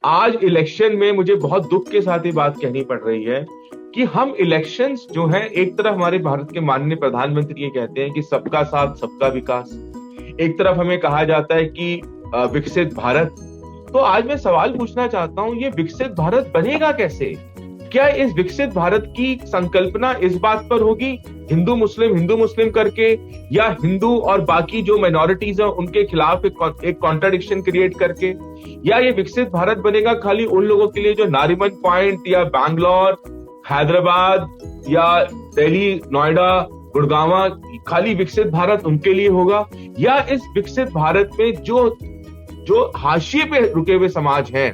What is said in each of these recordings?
आज इलेक्शन में मुझे बहुत दुख के साथ ये बात कहनी पड़ रही है कि हम इलेक्शंस जो हैं, एक तरफ हमारे भारत के माननीय प्रधानमंत्री ये कहते हैं कि सबका साथ सबका विकास, एक तरफ हमें कहा जाता है कि विकसित भारत। तो आज मैं सवाल पूछना चाहता हूं, ये विकसित भारत बनेगा कैसे? क्या इस विकसित भारत की संकल्पना इस बात पर होगी हिंदू मुस्लिम करके, या हिंदू और बाकी जो माइनॉरिटीज हैं उनके खिलाफ एक कॉन्ट्राडिक्शन क्रिएट करके, या ये विकसित भारत बनेगा खाली उन लोगों के लिए जो नारीमन पॉइंट या बैंगलोर, हैदराबाद या दिल्ली, नोएडा, गुड़गांव, खाली विकसित भारत उनके लिए होगा? या इस विकसित भारत में जो जो हाशिए पे रुके हुए समाज हैं,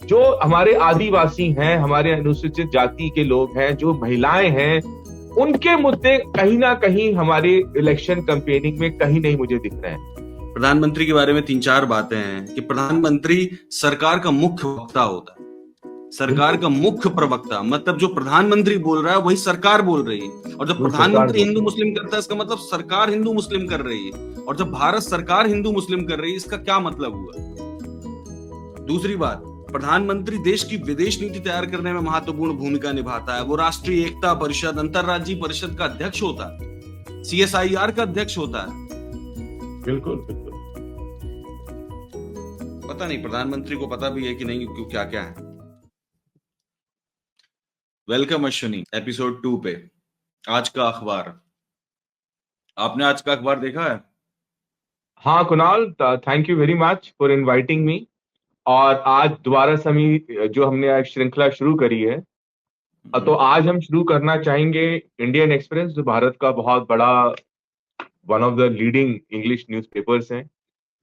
जो हमारे आदिवासी हैं, हमारे अनुसूचित जाति के लोग हैं, जो महिलाएं हैं, उनके मुद्दे कहीं ना कहीं हमारे इलेक्शन कैंपेनिंग में कहीं नहीं मुझे दिख रहे हैं। प्रधानमंत्री के बारे में 3-4 बातें हैं कि प्रधानमंत्री सरकार का मुख्य वक्ता होता है, सरकार का मुख्य प्रवक्ता, मतलब जो प्रधानमंत्री बोल रहा है वही सरकार बोल रही है। और जब प्रधानमंत्री हिंदू मुस्लिम करता है इसका मतलब सरकार हिंदू मुस्लिम कर रही है। और जब भारत सरकार हिंदू मुस्लिम कर रही है इसका क्या मतलब हुआ? दूसरी बात, प्रधानमंत्री देश की विदेश नीति तैयार करने में महत्वपूर्ण भूमिका निभाता है। वो राष्ट्रीय एकता परिषद, अंतरराज्यीय परिषद का अध्यक्ष होता है, CSIR का अध्यक्ष होता है। बिल्कुल बिल्कुल। पता नहीं प्रधानमंत्री को पता भी है कि नहीं क्यों, क्या क्या है। वेलकम अश्विनी एपिसोड 2 पे। आज का अखबार, आपने आज का अखबार देखा है? हाँ Kunal, thank you very much for inviting me. और आज दोबारा से जो हमने आज श्रृंखला शुरू करी है, तो आज हम शुरू करना चाहेंगे इंडियन एक्सप्रेस, जो भारत का बहुत बड़ा one of the leading English newspapers हैं।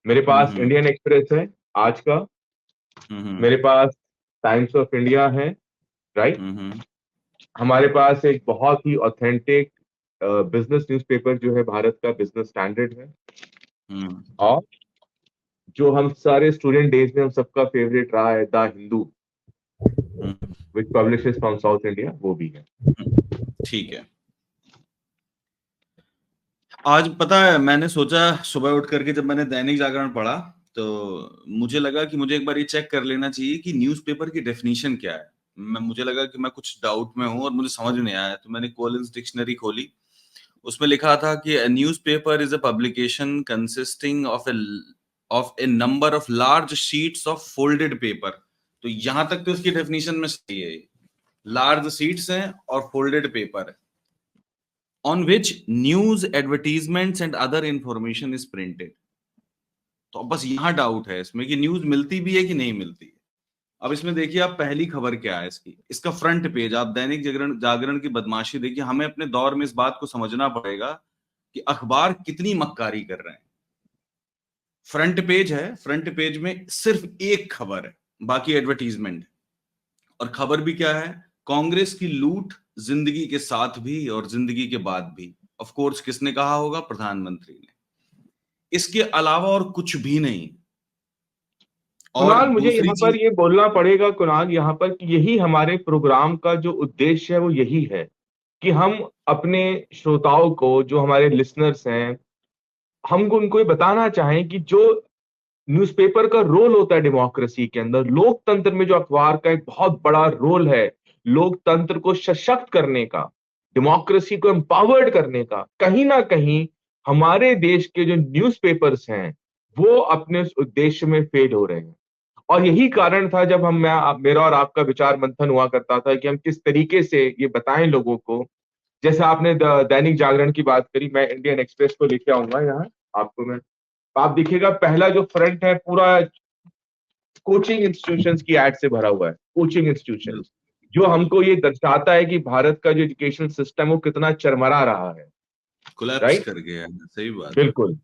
मेरे पास इंडियन एक्सप्रेस है आज का, मेरे पास टाइम्स ऑफ इंडिया है, राइट। हमारे पास एक बहुत ही ऑथेंटिक बिजनेस न्यूज़पेपर जो है भारत का, बिजनेस स्टैंडर्ड है। और जो हम सारे स्टूडेंट डेज में हम सबका फेवरेट रहा है, the Hindu, which publishes from south India, वो भी है। ठीक है। आज पता है, मैंने सोचा सुबह उठ करके जब मैंने दैनिक जागरण पढ़ा तो मुझे लगा कि मुझे एक बार ये चेक कर लेना चाहिए कि न्यूज़पेपर की डेफिनेशन क्या है। मुझे लगा कि मैं कुछ डाउट में हूं और मुझे समझ नहीं आया, तो मैंने कॉलिंस डिक्शनरी खोली। उसमें लिखा था कि newspaper is a publication consisting of A number of large sheets of folded paper. तो यहां तक तो इसकी डेफिनेशन में सही है, लार्ज शीट्स हैं और फोल्डेड पेपर है, on which news, advertisements and other information is printed। तो अब बस यहां डाउट है इसमें कि न्यूज मिलती भी है कि नहीं मिलती है। अब इसमें देखिए आप, पहली खबर क्या है इसकी, इसका फ्रंट पेज आप दैनिक जागरण की बदमाशी देखिए। हमें अपने दौर में इस बात को समझना पड़ेगा कि अखबार कितनी मक्कारी कर रहे हैं। फ्रंट पेज है, फ्रंट पेज में सिर्फ एक खबर है, बाकी एडवर्टीजमेंट है। और खबर भी क्या है? कांग्रेस की लूट जिंदगी के साथ भी और जिंदगी के बाद भी। ऑफ कोर्स किसने कहा होगा? प्रधानमंत्री ने। इसके अलावा और कुछ भी नहीं। और कुणाल, मुझे दूसरी यहाँ पर चीज, ये बोलना पड़ेगा कुणाल, यहाँ पर कि यही हमारे प्रोग्राम का जो उद्देश्य है वो यही है कि हम अपने श्रोताओं को, जो हमारे लिसनर्स हैं, हम उनको ये बताना चाहें कि जो न्यूज़पेपर का रोल होता है डेमोक्रेसी के अंदर, लोकतंत्र में जो अखबार का एक बहुत बड़ा रोल है, लोकतंत्र को सशक्त करने का, डेमोक्रेसी को एम्पावर्ड करने का, कहीं ना कहीं हमारे देश के जो न्यूज़पेपर्स हैं वो अपने उस उद्देश्य में फेल हो रहे हैं। और यही कारण था जब मेरा और आपका विचार मंथन हुआ करता था कि हम किस तरीके से ये बताएं लोगों को। जैसे आपने दैनिक जागरण की बात करी, मैं इंडियन एक्सप्रेस को लेके आऊंगा यहाँ आपको। मैं, आप देखिएगा पहला जो फ्रंट है पूरा कोचिंग इंस्टीट्यूशंस की एड से भरा हुआ है। कोचिंग इंस्टीट्यूशंस, जो हमको ये दर्शाता है कि भारत का जो एजुकेशन सिस्टम है वो कितना चरमरा रहा है, कोलैप्स राइट। कर गया है। सही बात है। बिल्कुल।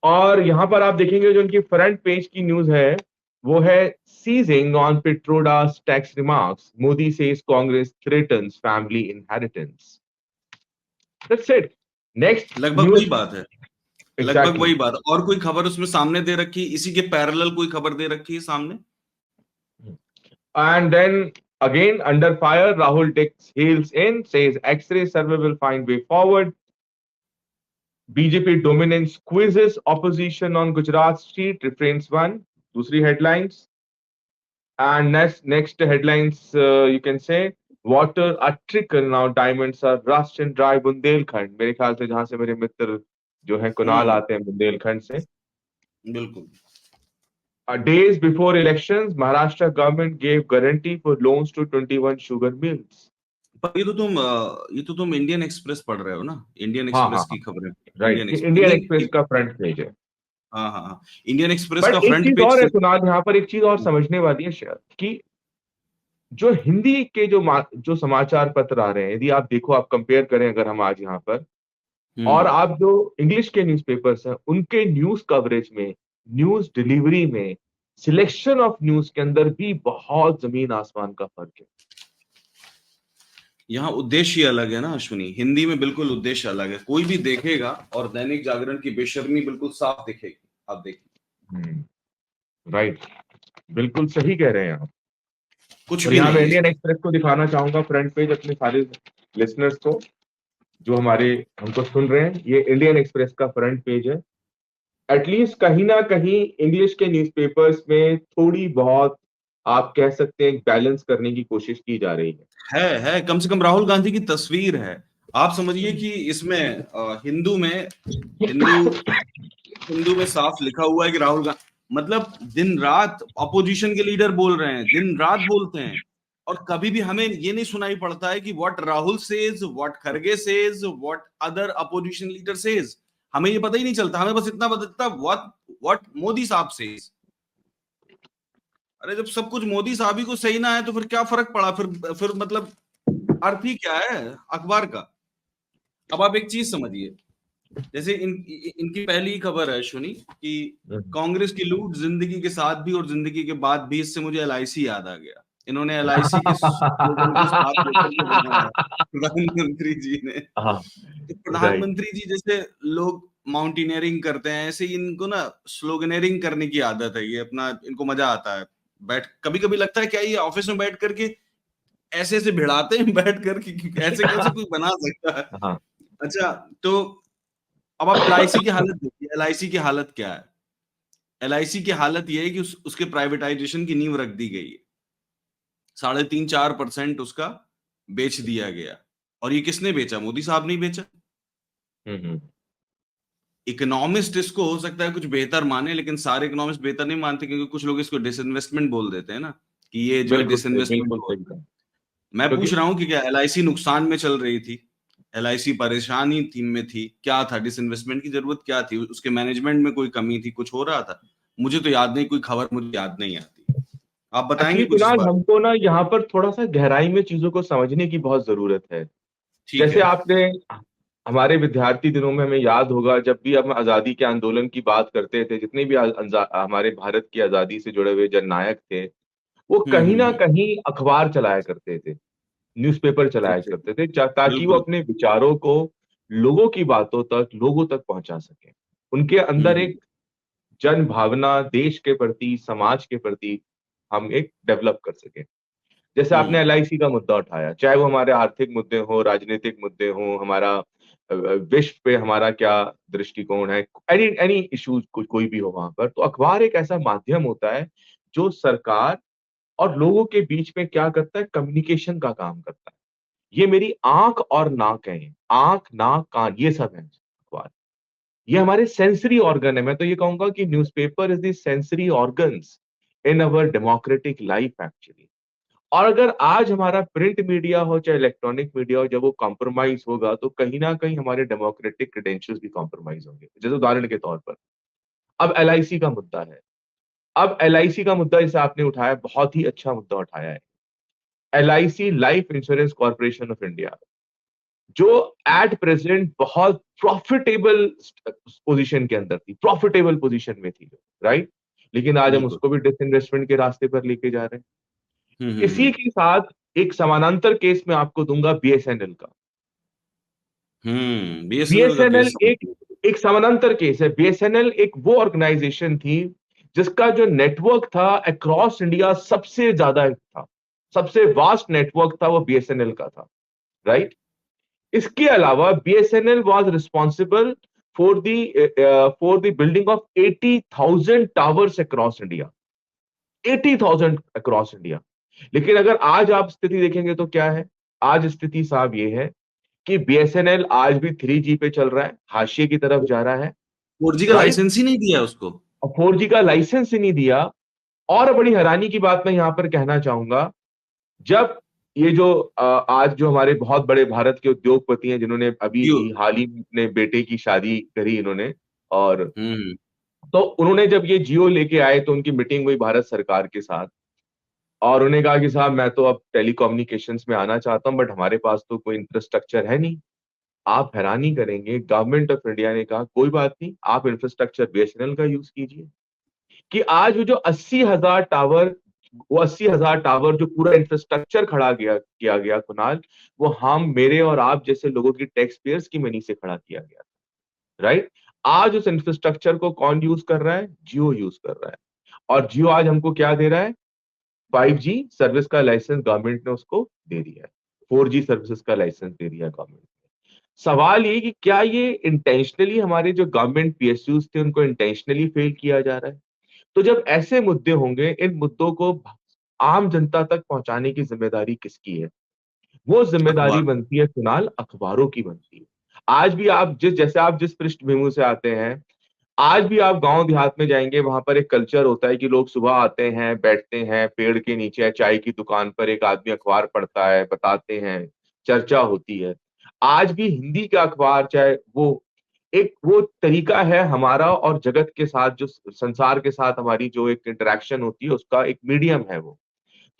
और यहां पर आप देखेंगे जो उनकी फ्रंट पेज की न्यूज है वो है, seizing on Pitroda's tax remarks, Modi says Congress threatens family inheritance. That's it. Next लगभग वही न्यूज। बात है, लगभग एग्जैक्टली। वही बात। और कोई खबर उसमें सामने दे रखी, इसी के पैरेलल कोई खबर दे रखी है सामने? And then again, under fire, Rahul takes heels in, says X-ray survey will find way forward. BJP dominance quizzes opposition on Gujarat street, refrains one. दूसरी headlines. And next headlines, you can say water a trickle now, diamonds are rust in dry Bundelkhand. मेरे ख्याल से जहां से मेरे मित्र जो है कुणाल हम्म। आते हैं बुंदेलखंड से। बिल्कुल। Days before elections, Maharashtra government gave guarantee for loans to 21 sugar mills. पर ये तो तुम इंडियन एक्सप्रेस पढ़ रहे हो ना, इंडियन हाँ हाँ एक्सप्रेस की हाँ, खबरें। राइट, ये इंडियन एक्सप्रेस का फ्रंट पेज है। हाँ हाँ हाँ, इंडियन एक्सप्रेस का बट एक फ्रंट चीज पेज और है से। कुणाल, यहाँ पर एक चीज और समझने वाली है शायद, कि जो हिंदी के जो समाचार पत्र आ रहे हैं, यदि आप देखो, आप कंपेयर करें अगर हम आज यहाँ पर, और हम्म। आप जो इंग्लिश के न्यूज़पेपर्स हैं उनके न्यूज कवरेज में, न्यूज डिलीवरी में, सिलेक्शन ऑफ न्यूज के अंदर भी बहुत जमीन आसमान का फर्क है। यहाँ उद्देश्य अलग है ना अश्विनी, हिंदी में बिल्कुल उद्देश्य अलग है। कोई भी देखेगा और दैनिक जागरण की बेशर्मी बिल्कुल साफ दिखेगी, आप देखिए। राइट, बिल्कुल सही कह रहे हैं आप। कुछ और भी यहाँ मैं नहीं है। इंडियन एक्सप्रेस को दिखाना चाहूंगा फ्रंट पेज अपने सारे लिसनर्स को, जो हमारे हमको सुन रहे हैं। ये इंडियन एक्सप्रेस का फ्रंट पेज है। एटलीस्ट कहीं ना कहीं इंग्लिश के न्यूज़पेपर्स में थोड़ी बहुत, आप कह सकते हैं, बैलेंस करने की कोशिश की जा रही है कम से कम राहुल गांधी की तस्वीर है। आप समझिए है। कि इसमें हिंदू हिंदू में साफ लिखा हुआ है कि राहुल गांधी, मतलब दिन रात अपोजिशन के लीडर बोल रहे हैं, दिन रात बोलते हैं, और कभी भी हमें ये नहीं सुनाई पड़ता है कि what Rahul says, what Kharge says, what other opposition leader says. हमें ये पता ही नहीं चलता, हमें बस इतना पता चलता व्हाट व्हाट मोदी साहब सेज। अरे जब सब कुछ मोदी साहब ही को सही ना है तो फिर क्या फर्क पड़ा, फिर मतलब अर्थ ही क्या है अखबार का। अब आप एक चीज समझिए, जैसे इनकी पहली खबर है अश्विनी कि कांग्रेस की लूट जिंदगी के साथ भी और जिंदगी के बाद भी। इससे मुझे एलआईसी याद आ गया। इन्होंने एलआईसी के स्लोगन को साथ लेकर के बनाया प्रधानमंत्री जी ने। हाँ, तो राइट। प्रधानमंत्री जी जैसे लोग माउंटेनियरिंग करते हैं, ऐसे ही इनको ना स्लोगनरिंग करने की आदत है। ये अपना, इनको मजा आता है। कभी कभी लगता है क्या ये ऑफिस में बैठ करके ऐसे ऐसे भिड़ाते हैं बैठ करके, ऐसे कैसे कोई बना सकता है। हाँ। अच्छा, तो अब आप एलआईसी की हालत देखिए, एलआईसी की हालत क्या है। एलआईसी की हालत यह है कि उसके प्राइवेटाइजेशन की नींव रख दी गई है। 3.5-4% उसका बेच दिया गया। और ये किसने बेचा? मोदी साहब ने बेचा। हम्म। इकोनॉमिस्ट इसको हो सकता है कुछ बेहतर माने, लेकिन सारे इकोनॉमिस्ट बेहतर नहीं मानते, क्योंकि कुछ लोग इसको डिसइन्वेस्टमेंट बोल देते हैं ना, कि ये जो है बिल्कुल सही, डिसइन्वेस्टमेंट बिल्कुल हो सही रहा है। कहा। मैं क्योंकि पूछ रहा हूँ कि क्या एलआईसी नुकसान में चल रही थी? एलआईसी परेशानी थी में थी, क्या था? डिसइन्वेस्टमेंट की जरूरत क्या थी? उसके मैनेजमेंट में कोई कमी थी? कुछ हो रहा था? मुझे तो याद नहीं, कोई खबर मुझे याद नहीं आती। आप बताएंगे एक्चुअली कुछ इस कुणाल, बारे में? हमको ना यहाँ पर थोड़ा सा गहराई में चीजों को समझने की बहुत जरूरत है। ठीक जैसे है। आपने, हमारे विद्यार्थी दिनों में हमें याद होगा, जब भी हम आजादी के आंदोलन की बात करते थे, जितने भी हमारे भारत की आजादी से जुड़े हुए जननायक थे, वो कहीं ना हम्म। कहीं अखबार चलाया करते थे, न्यूज़पेपर चलाया ओके। करते थे, ताकि वो बिल्कुल। अपने विचारों को लोगों की बातों तक, लोगों तक पहुंचा सके। उनके अंदर हम्म एक जन भावना, देश के प्रति, समाज के प्रति हम एक डेवलप कर सके। जैसे आपने हम्म एलआईसी का मुद्दा उठाया, चाहे वो हमारे आर्थिक मुद्दे हो, राजनीतिक मुद्दे हो, हमारा विश्व पे हमारा क्या दृष्टिकोण है, एनी एनी इश्यूज, कोई भी हो वहां पर, तो अखबार एक ऐसा माध्यम होता है जो सरकार और लोगों के बीच में क्या करता है, कम्युनिकेशन का काम करता है। ये मेरी आंख और नाक है, आंख नाक कान ये सब है अखबार। ये हमारे सेंसरी ऑर्गन है। मैं तो ये कहूंगा कि newspaper is the sensory organs in our democratic life actually. और अगर आज हमारा प्रिंट मीडिया हो चाहे इलेक्ट्रॉनिक मीडिया हो, जब वो कॉम्प्रोमाइज होगा, तो कहीं ना कहीं हमारे डेमोक्रेटिक क्रेडेंशियल्स भी कॉम्प्रोमाइज होंगे। जैसे उदाहरण के तौर पर, अब एलआईसी का मुद्दा है। अब एलआईसी का मुद्दा जैसे आपने उठाया, बहुत ही अच्छा मुद्दा उठाया है। LIC, life insurance corporation of India, जो एट प्रेजेंट बहुत प्रॉफिटेबल पोजीशन के अंदर थी, प्रॉफिटेबल पोजीशन में थी, राइट, लेकिन आज हम बिल्कुल। उसको भी डिसइन्वेस्टमेंट के रास्ते पर लेके जा रहे हैं। इसी हम्म के साथ एक समानांतर केस मैं आपको दूंगा बीएसएनएल का। बीएसएनएल का बीएसएनएल केस एक समझिए। एक समानांतर केस है। बीएसएनएल एक वो ऑर्गेनाइजेशन थी जिसका जो नेटवर्क था अक्रॉस इंडिया सबसे ज्यादा था, सबसे वास्ट नेटवर्क था वो बीएसएनएल का था, राइट। इसके अलावा BSNL was responsible for the building of 80,000 towers across India. 80,000 across India. लेकिन अगर आज आप स्थिति देखेंगे तो क्या है, आज स्थिति साहब ये है कि बीएसएनएल आज भी 3G पे चल रहा है, हाशिए की तरफ जा रहा है। 4G का राइट। लाइसेंस ही नहीं दिया उसको। और 4G का लाइसेंस ही नहीं दिया। और बड़ी हैरानी की बात मैं यहां पर कहना चाहूंगा, जब ये जो आज जो हमारे बहुत बड़े भारत के उद्योगपति हैं, जिन्होंने अभी जियो। ही हाल ही में अपने बेटे की शादी करी इन्होंने, और हम्म। तो उन्होंने जब ये जियो लेके आए तो उनकी मीटिंग हुई भारत सरकार के साथ, और उन्होंने कहा कि साहब मैं तो अब टेलीकम्युनिकेशंस में आना चाहता हूं, बट हमारे पास तो कोई इंफ्रास्ट्रक्चर है नहीं। आप हैरानी करेंगे, गवर्नमेंट ऑफ इंडिया ने कहा कोई बात नहीं, आप इंफ्रास्ट्रक्चर बीएसएनएल का यूज कीजिए। कि आज वो जो 80,000 टावर, वो 80,000 टावर जो पूरा इंफ्रास्ट्रक्चर खड़ा किया गया कुणाल, वो हम मेरे और आप जैसे लोगों की टैक्स पेयर्स की मनी से खड़ा किया गया। राइट। आज उस इंफ्रास्ट्रक्चर को कौन यूज कर रहा है? जियो यूज कर रहा है। और जियो आज हमको क्या दे रहा है? 5G सर्विस का लाइसेंस गवर्नमेंट ने उसको दे दिया है। 4G सर्विसेज का लाइसेंस दे दिया गवर्नमेंट ने। सवाल ये कि क्या ये इंटेंशनली हमारे जो गवर्नमेंट पीएसयूज थे उनको इंटेंशनली फेल किया जा रहा है? तो जब ऐसे मुद्दे होंगे, इन मुद्दों को आम जनता तक पहुंचाने की जिम्मेदारी किसकी है? वो जिम्मेदारी अखबार। बनती है कुणाल, अखबारों की बनती है। आज भी आप जिस पृष्ठभूमि से आते हैं, आज भी आप गांव देहात में जाएंगे, वहां पर एक कल्चर होता है कि लोग सुबह आते हैं, बैठते हैं पेड़ के नीचे चाय की दुकान पर, एक आदमी अखबार पढ़ता है, बताते हैं, चर्चा होती है। आज भी हिंदी का अखबार, चाहे वो तरीका है हमारा और जगत के साथ, जो संसार के साथ हमारी जो एक इंटरेक्शन होती है, उसका एक मीडियम है वो।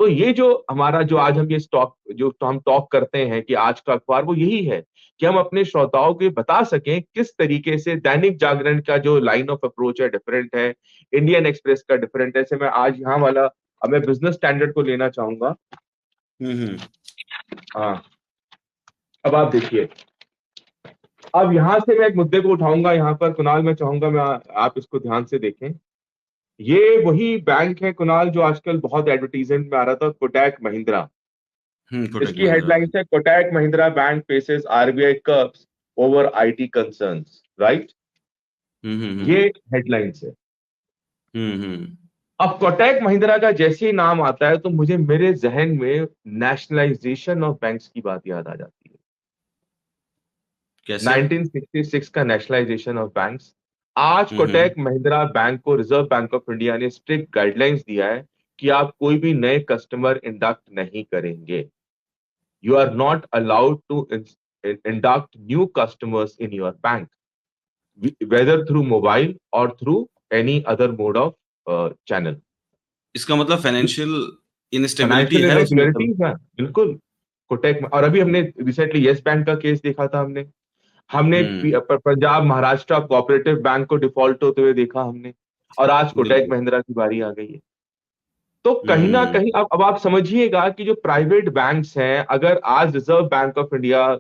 तो ये जो हमारा जो आज हम ये स्टॉक जो तो हम टॉक करते हैं कि आज का अखबार, वो यही है कि हम अपने श्रोताओं को ये बता सकें किस तरीके से दैनिक जागरण का जो लाइन ऑफ अप्रोच है डिफरेंट है, इंडियन एक्सप्रेस का डिफरेंट है। जैसे मैं आज यहाँ वाला, अब मैं बिजनेस स्टैंडर्ड को लेना चाहूंगा। हम्म। हाँ, अब आप देखिए, अब यहां से मैं एक मुद्दे को उठाऊंगा यहाँ पर कुणाल, मैं चाहूंगा आप इसको ध्यान से देखें। ये वही बैंक है कुणाल जो आजकल बहुत एडवर्टीजमेंट में आ रहा था, कोटक महिंद्रा। कोटक इसकी महिंद्रा। हेडलाइंस है, Kotak Mahindra bank faces RBI curbs over IT concerns. Right. ये हम्म। हेडलाइंस है। हम्म। अब कोटक महिंद्रा का जैसे ही नाम आता है तो मुझे मेरे जहन में नेशनलाइजेशन ऑफ बैंक्स की बात याद आ जाती है। कैसे? 1966 का नेशनलाइजेशन ऑफ बैंक्स। आज हम्म। कोटक महिंद्रा बैंक को रिजर्व बैंक ऑफ इंडिया ने स्ट्रिक्ट गाइडलाइंस दिया है कि आप कोई भी नए कस्टमर इंडक्ट नहीं करेंगे। You are not allowed to induct new customers in your bank, whether through mobile or through any other mode of channel. इसका मतलब फाइनेंशियल इनस्टेबिलिटी फाइनेंशियल है उसमें तब। इरेगुलरिटीज है, बिल्कुल। कोटक में, और अभी हमने रिसेंटली यस बैंक का केस देखा था, हमने हमने हम्म। पंजाब महाराष्ट्र कोऑपरेटिव बैंक को डिफॉल्ट होते हुए देखा हमने। और आज कोटक बिल्कुल। महिंद्रा की बारी आ गई है। तो कहीं ना हम्म। कहीं अब आप समझिएगा कि जो प्राइवेट बैंक्स हैं, अगर आज रिजर्व बैंक ऑफ इंडिया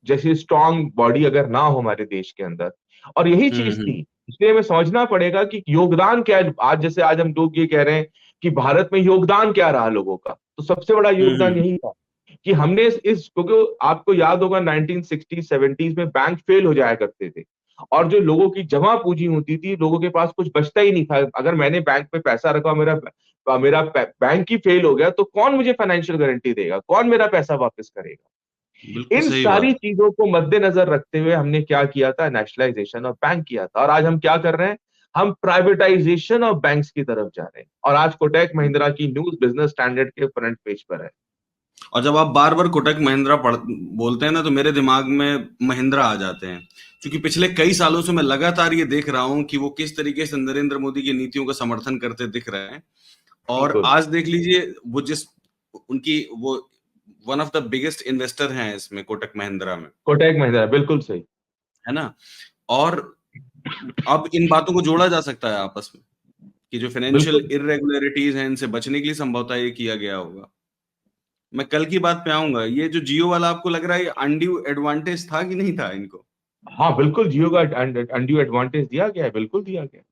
जैसी स्ट्रांग बॉडी अगर ना हो हमारे देश के अंदर, और यही चीज हम्म। थी, इसलिए हमें समझना पड़ेगा कि योगदान क्या है। आज जैसे आज हम लोग ये कह रहे हैं कि भारत में योगदान क्या रहा लोगों का, तो सबसे बड़ा योगदान हम्म। यही था कि हमने क्योंकि आपको याद होगा 1960 70s में बैंक फेल हो जाया करते थे, और जो लोगों की जमा पूंजी होती थी, लोगों के पास कुछ बचता ही नहीं था। अगर मैंने बैंक में पैसा रखा, मेरा बैंक ही फेल हो गया, तो कौन मुझे फाइनेंशियल गारंटी देगा, कौन मेरा पैसा वापस करेगा? बिल्कुल इन सही सारी बात। चीजों को मद्देनजर रखते हुए हमने क्या किया था? नेशनलाइजेशन ऑफ बैंक किया था। और आज हम क्या कर रहे हैं? हम प्राइवेटाइजेशन ऑफ बैंक्स की तरफ जा रहे हैं, और आज कोटक महिंद्रा की न्यूज बिजनेस स्टैंडर्ड के फ्रंट पेज पर है। और जब आप बार बार कोटक महिंद्रा बोलते हैं ना, तो मेरे दिमाग में महिंद्रा आ जाते हैं, क्योंकि पिछले कई सालों से मैं लगातार ये देख रहा हूं कि वो किस तरीके से नरेंद्र मोदी की नीतियों का समर्थन करते दिख रहे हैं। और बिल्कुल। आज देख लीजिए, वो जिस उनकी वो one of the biggest investor हैं इसमें, कोटक महिंद्रा में। कोटक महिंद्रा, बिल्कुल सही। है ना? और अब इन बातों को जोड़ा जा सकता है आपस में, कि जो फाइनेंशियल बिल्कुल। इरेगुलरिटीज हैं, इनसे बचने के लिए संभवतः ये किया गया होगा। मैं कल की बात पे आऊंगा। ये जो जियो वाला, आपको लग रहा है ये अनड्यू एडवांटेज था कि नहीं था इनको? हाँ बिल्कुल, जियो का अनड्यू एडवांटेज दिया गया है, बिल्कुल दिया गया है।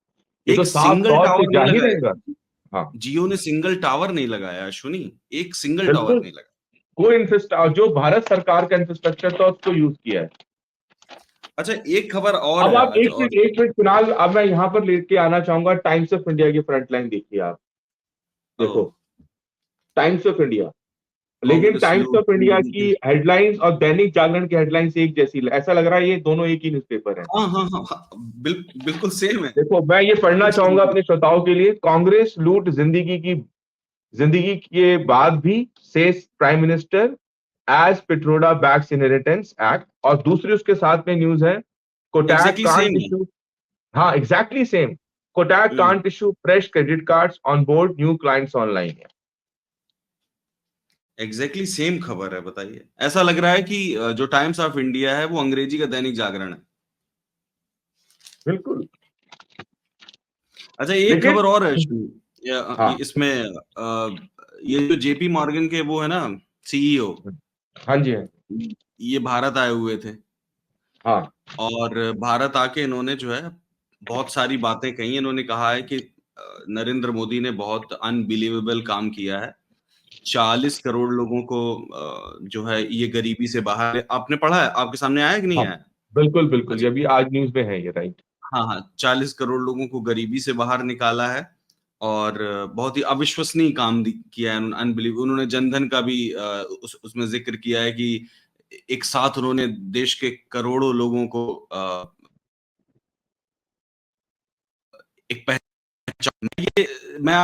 ये तो एक साफ सिंगल तौर से टावर नहीं जाहिर है। लगाया। हाँ जियो ने सिंगल टावर नहीं लगाया अश्विनी। एक सिंगल टावर बिल्कुल। नहीं लगाया। कोई इंफ्रास्ट्रक्चर जो भारत सरकार का इंफ्रास्ट्रक्चर था उसको यूज किया है। अच्छा, एक खबर और अब है आप आज। एक और मिनट, एक मिनट कुणाल, अब मैं यहाँ पर लेके आना चाहूंगा टाइम्स ऑफ इंडिया की फ्रंट लाइन, देखिए आप। देखो, टाइम्स ऑफ इंडिया, लेकिन कांग्रेस टाइम्स लूट ऑफ इंडिया मोदी की के। हेडलाइंस और दैनिक जागरण की हेडलाइंस एक जैसी, ऐसा लग रहा है ये दोनों एक ही न्यूज़पेपर है। हाँ हाँ हाँ हाँ, बिल्कुल सेम है। देखो, मैं ये पढ़ना बिल्कुल चाहूंगा सेम। अपने श्रोताओं के लिए। कांग्रेस लूट जिंदगी के बाद भी, says prime minister, as Pitroda backs inheritance act. और दूसरी उसके साथ में न्यूज है, कोटैक एग्जैक्टली कांट सेम है। इशू। हाँ, exactly same. Kotak can't issue fresh credit cards onboard new clients online. Exactly same खबर है, बताइए। ऐसा लग रहा है कि जो टाइम्स ऑफ इंडिया है वो अंग्रेजी का दैनिक जागरण है। बिल्कुल। अच्छा, एक लेकिन खबर और है हाँ, इसमें ये जो जेपी मॉर्गन के वो है ना, सीईओ, हाँ जी, हाँ, ये भारत आए हुए थे। हाँ, और भारत आके इन्होंने जो है बहुत सारी बातें कही। इन्होंने कहा है कि नरेंद्र मोदी ने बहुत अनबिलीवेबल काम किया है। 40 करोड़ लोगों को जो है ये गरीबी से बाहर, आपने पढ़ा है, आपके सामने आया कि नहीं हाँ, आया? बिल्कुल बिल्कुल, अच्छा, ये भी आज न्यूज में है, ये राइट। हाँ हाँ, 40 करोड़ लोगों को गरीबी से बाहर निकाला है। और बहुत ही अविश्वसनीय काम किया है, अनबिलीव। उन्होंने जनधन का भी उसमें जिक्र किया है कि एक साथ उन्होंने देश के करोड़ों लोगों को एक पहचान, ये मैं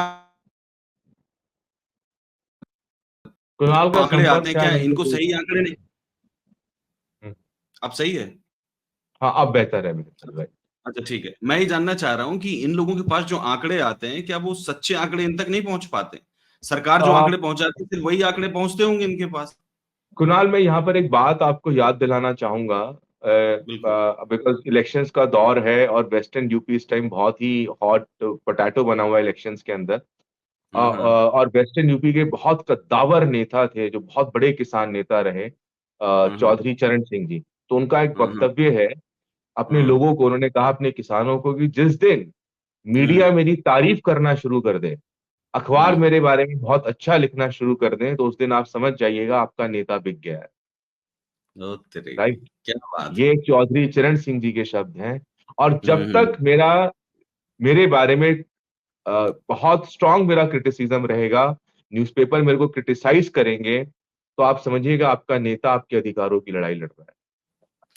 कुणाल का आंकड़े संपर्क आते हैं क्या, शायद हमको इनको सही आंकड़े नहीं। हम्म, अब सही है? हाँ, अब बेहतर है मेरे ख्याल भाई। अच्छा ठीक है, मैं ये जानना चाह रहा हूँ कि इन लोगों के पास जो आंकड़े आते हैं, क्या वो सच्चे आंकड़े इन तक नहीं पहुंच पाते? सरकार जो आ, आंकड़े पहुंचाती है, सिर्फ वही आंकड़े पहुंचते होंगे इनके पास। कुणाल, मैं यहाँ पर एक बात आपको याद दिलाना चाहूंगा, बिल्कुल। बिकॉज इलेक्शंस का दौर है और वेस्टर्न यूपी इस टाइम बहुत ही हॉट पोटैटो बना हुआ है इलेक्शंस के अंदर। हाँ। और वेस्टर्न यूपी के बहुत कद्दावर नेता थे जो बहुत बड़े किसान नेता रहे, हाँ। चौधरी चरण सिंह जी। तो उनका एक हाँ। वक्तव्य है, अपने हाँ। लोगों को उन्होंने कहा, अपने किसानों को, कि जिस दिन मीडिया हम्म। मेरी तारीफ करना शुरू कर दे, अखबार हम्म। मेरे बारे में बहुत अच्छा लिखना शुरू कर दें, तो उस दिन आप समझ जाइएगा आपका नेता बिक गया है। ओ तेरे की, राइट। क्या बात है। ये चौधरी चरण सिंह जी के शब्द हैं। और जब हम्म। तक मेरे बारे में बहुत स्ट्रांग मेरा क्रिटिसिज्म रहेगा, न्यूज़पेपर मेरे को क्रिटिसाइज करेंगे, तो आप समझिएगा आपका नेता आपके अधिकारों की लड़ाई लड़ रहा है।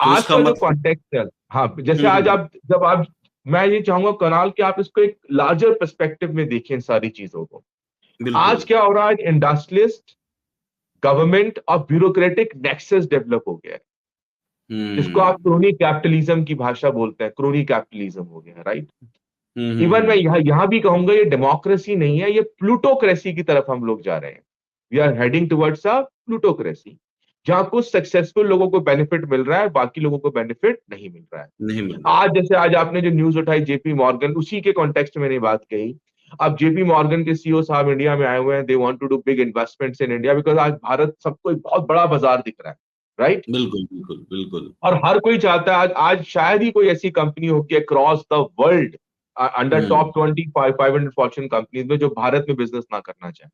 तो आज इसका का जो मतलब। कॉन्टेक्स्ट है, हाँ, जैसे आज हम्म। आप जब आप मैं ये चाहूंगा कनाल कि आप इसको एक लार्जर पर्सपेक्टिव में देखें इन सारी चीजों को। आज बिल्कुल। क्या हो रहा है, इंडस्ट्रियलिस्ट, गवर्नमेंट और ब्यूरोक्रेटिक नेक्सस डेवलप हो गया है, जिसको आप हम्म। क्रोनी कैपिटलिज्म की भाषा बोलते हैं। क्रोनी कैपिटलिज्म हो गया, राइट। इवन मैं हम्म। यहां भी कहूंगा, ये डेमोक्रेसी नहीं है, ये प्लूटोक्रेसी की तरफ हम लोग जा रहे हैं। We are heading towards a plutocracy, जहां कुछ सक्सेसफुल लोगों को बेनिफिट मिल रहा है, बाकी लोगों को बेनिफिट नहीं मिल रहा है। नहीं मिल रहा। आज आपने जो न्यूज उठाई जेपी मॉर्गन, उसी के कॉन्टेक्स्ट में मैंने बात कही। अब जेपी मॉर्गन के सीईओ साहब इंडिया में आए हुए हैं, they want to do big investments in India, because आज भारत सबको एक बहुत बड़ा बाजार दिख रहा है, राइट। बिल्कुल बिल्कुल बिल्कुल। और हर कोई चाहता है, आज शायद ही कोई ऐसी कंपनी होगी across the world, under hmm. Top 2500 Fortune companies में, जो भारत में बिजनेस ना करना चाहे।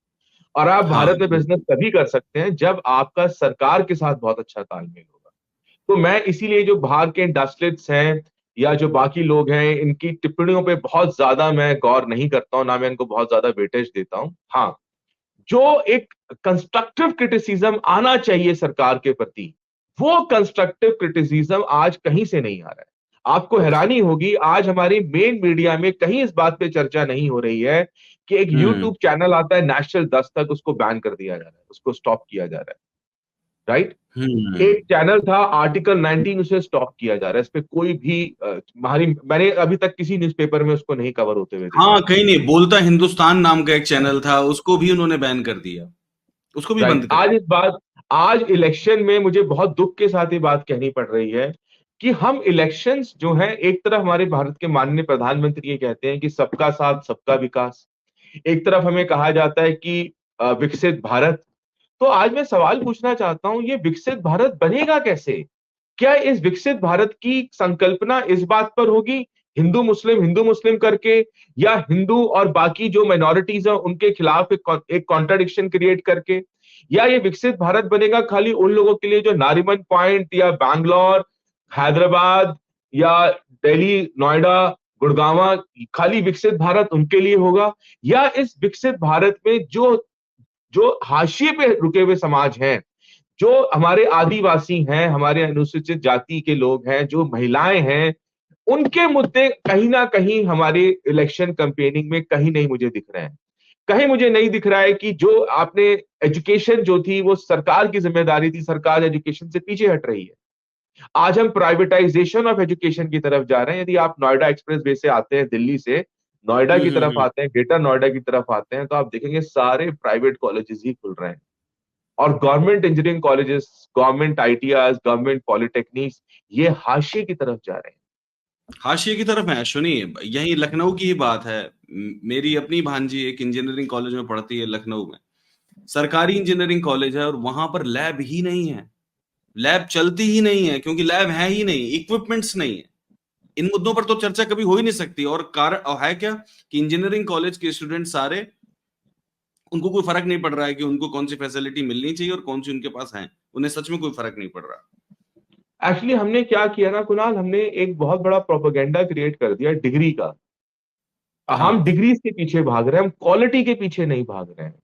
और आप हाँ भारत में बिजनेस बिल्कुल। तभी कर सकते हैं जब आपका सरकार के साथ बहुत अच्छा तालमेल होगा। तो मैं इसीलिए जो बाहर के इंडस्ट्रियलिस्ट्स हैं या जो बाकी लोग हैं, इनकी टिप्पणियों पे बहुत ज्यादा मैं गौर नहीं करता हूं, ना मैं इनको बहुत ज्यादा वेटेज देता हूं। हाँ, जो एक कंस्ट्रक्टिव क्रिटिसिज्म आना चाहिए सरकार के प्रति, वो कंस्ट्रक्टिव क्रिटिसिज्म आज कहीं से नहीं आ रहा है। आपको हैरानी होगी, आज हमारी मेन मीडिया में कहीं इस बात पे चर्चा नहीं हो रही है कि एक हम्म। यूट्यूब चैनल आता है नेशनल 10 तक, उसको बैन कर दिया जा रहा है, उसको स्टॉप किया जा रहा है, राइट। हम्म। एक चैनल था आर्टिकल 19, उसे स्टॉप किया जा रहा है। इस पे कोई भी हमारी मैंने अभी तक किसी न्यूज़पेपर में उसको नहीं कवर होते हुए देखा। हाँ, कहीं नहीं, बोलता हिंदुस्तान नाम का एक चैनल था, उसको भी उन्होंने बैन कर दिया, उसको भी राइट। बंद कर दिया। आज इलेक्शन में मुझे बहुत दुख के साथ ये बात कहनी पड़ रही है कि हम इलेक्शंस जो हैं, एक तरफ हमारे भारत के माननीय प्रधानमंत्री ये कहते हैं कि सबका साथ सबका विकास, एक तरफ हमें कहा जाता है कि विकसित भारत। तो आज मैं सवाल पूछना चाहता हूं, ये विकसित भारत बनेगा कैसे? क्या इस विकसित भारत की संकल्पना इस बात पर होगी, हिंदू मुस्लिम करके, या हिंदू और बाकी जो माइनॉरिटीज हैं उनके खिलाफ एक कॉन्ट्राडिक्शन क्रिएट करके? या ये विकसित भारत बनेगा खाली उन लोगों के लिए जो नारीमन पॉइंट या बैंगलोर, हैदराबाद या दिल्ली, नोएडा गुड़गांव खाली विकसित भारत उनके लिए होगा, या इस विकसित भारत में जो जो हाशिए पे रुके हुए समाज हैं, जो हमारे आदिवासी हैं, हमारे अनुसूचित जाति के लोग हैं, जो महिलाएं हैं, उनके मुद्दे कहीं ना कहीं हमारे इलेक्शन कैंपेनिंग में कहीं नहीं मुझे दिख रहे हैं। कहीं मुझे नहीं दिख रहा है कि जो आपने एजुकेशन जो थी वो सरकार की जिम्मेदारी थी, सरकार एजुकेशन से पीछे हट रही है। आज हम प्राइवेटाइजेशन ऑफ एजुकेशन की तरफ जा रहे हैं। यदि आप नोएडा एक्सप्रेस वे से आते हैं, दिल्ली से नोएडा की तरफ हम्म। आते हैं, ग्रेटर नोएडा की तरफ आते हैं, तो आप देखेंगे सारे प्राइवेट कॉलेजेस ही खुल रहे हैं, और government engineering colleges, government ITI, government polytechnics, ये हाशिए की तरफ जा रहे हैं। हाशिए की तरफ है। सुनिए, यही लखनऊ की ही बात है। मेरी अपनी भांजी एक इंजीनियरिंग कॉलेज में पढ़ती है, लखनऊ में सरकारी इंजीनियरिंग कॉलेज है, और वहां पर लैब ही नहीं है। लैब चलती ही नहीं है, क्योंकि लैब है ही नहीं, इक्विपमेंट्स नहीं है। इन मुद्दों पर तो चर्चा कभी हो ही नहीं सकती। और कारण है क्या कि इंजीनियरिंग कॉलेज के स्टूडेंट सारे, उनको कोई फर्क नहीं पड़ रहा है कि उनको कौन सी फैसिलिटी मिलनी चाहिए और कौन सी उनके पास है। उन्हें सच में कोई फर्क नहीं पड़ रहा। एक्चुअली हमने क्या किया ना कुणाल, हमने एक बहुत बड़ा प्रोपेगेंडा क्रिएट कर दिया डिग्री का। हम हाँ। डिग्रीज के पीछे भाग रहे हैं, हम क्वालिटी के पीछे नहीं भाग रहे हैं।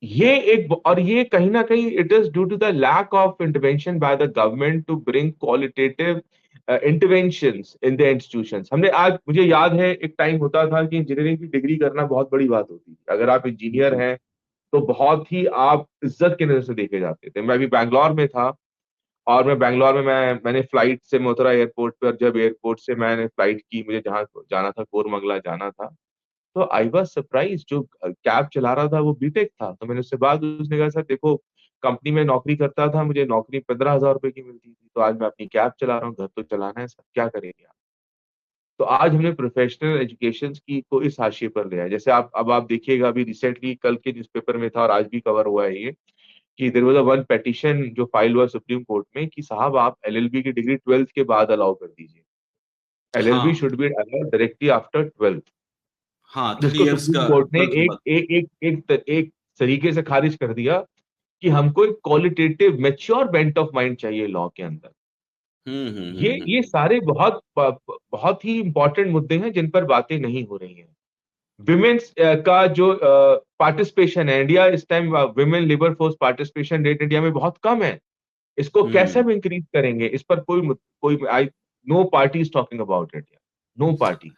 ये एक, और ये कहीं ना कहीं it is due to the lack of intervention by the government to bring qualitative interventions in the institutions. हमने आज, मुझे याद है एक टाइम होता था कि इंजीनियरिंग की डिग्री करना बहुत बड़ी बात होती थी। अगर आप इंजीनियर हैं तो बहुत ही आप इज्जत के नजर से देखे जाते थे। मैं अभी बैंगलोर में था, और मैं बैंगलोर में मैंने फ्लाइट से, मैं उतरा एयरपोर्ट पर, जब एयरपोर्ट से मैंने फ्लाइट की, मुझे जहाँ जाना था, कोरमंगला जाना था, तो आई वाज सरप्राइज। जो कैब चला रहा था वो बीटेक था। तो मैंने उससे बात, उसने कहा सर देखो, कंपनी में नौकरी करता था, मुझे नौकरी 15,000 रुपए की मिलती थी, तो आज मैं अपनी कैब चला रहा हूँ, घर तो चलाना है सर, क्या करेंगे आप। तो आज हमने प्रोफेशनल एजुकेशन की को इस हाशिए पर लिया है। जैसे आप, अब आप देखिएगा, अभी रिसेंटली कल के न्यूज़पेपर में था और आज भी कवर हुआ है ये, कि there was a one petition जो फाइल हुआ सुप्रीम कोर्ट में, कि साहब आप एलएलबी की डिग्री 12th के बाद अलाउ कर दीजिए। एलएलबी हाँ। Should be allowed directly after 12th। हाँ, थ्री जिसको इयर्स सुप्रीम का कोर्ट ने 12th के एक बाद। एक एक एक तरीके से खारिज कर दिया कि हमको एक qualitative mature bent of mind चाहिए लॉ के अंदर। ये हम्म। सारे बहुत बहुत ही इंपॉर्टेंट मुद्दे हैं जिन पर बातें नहीं हो रही हैं। विमेन्स का जो पार्टिसिपेशन है, इंडिया इस time women labour force participation rate India में बहुत कम है। इसको कैसे हम्म। हम इंक्रीज करेंगे, इस पर कोई I, no party is talking about it, no party.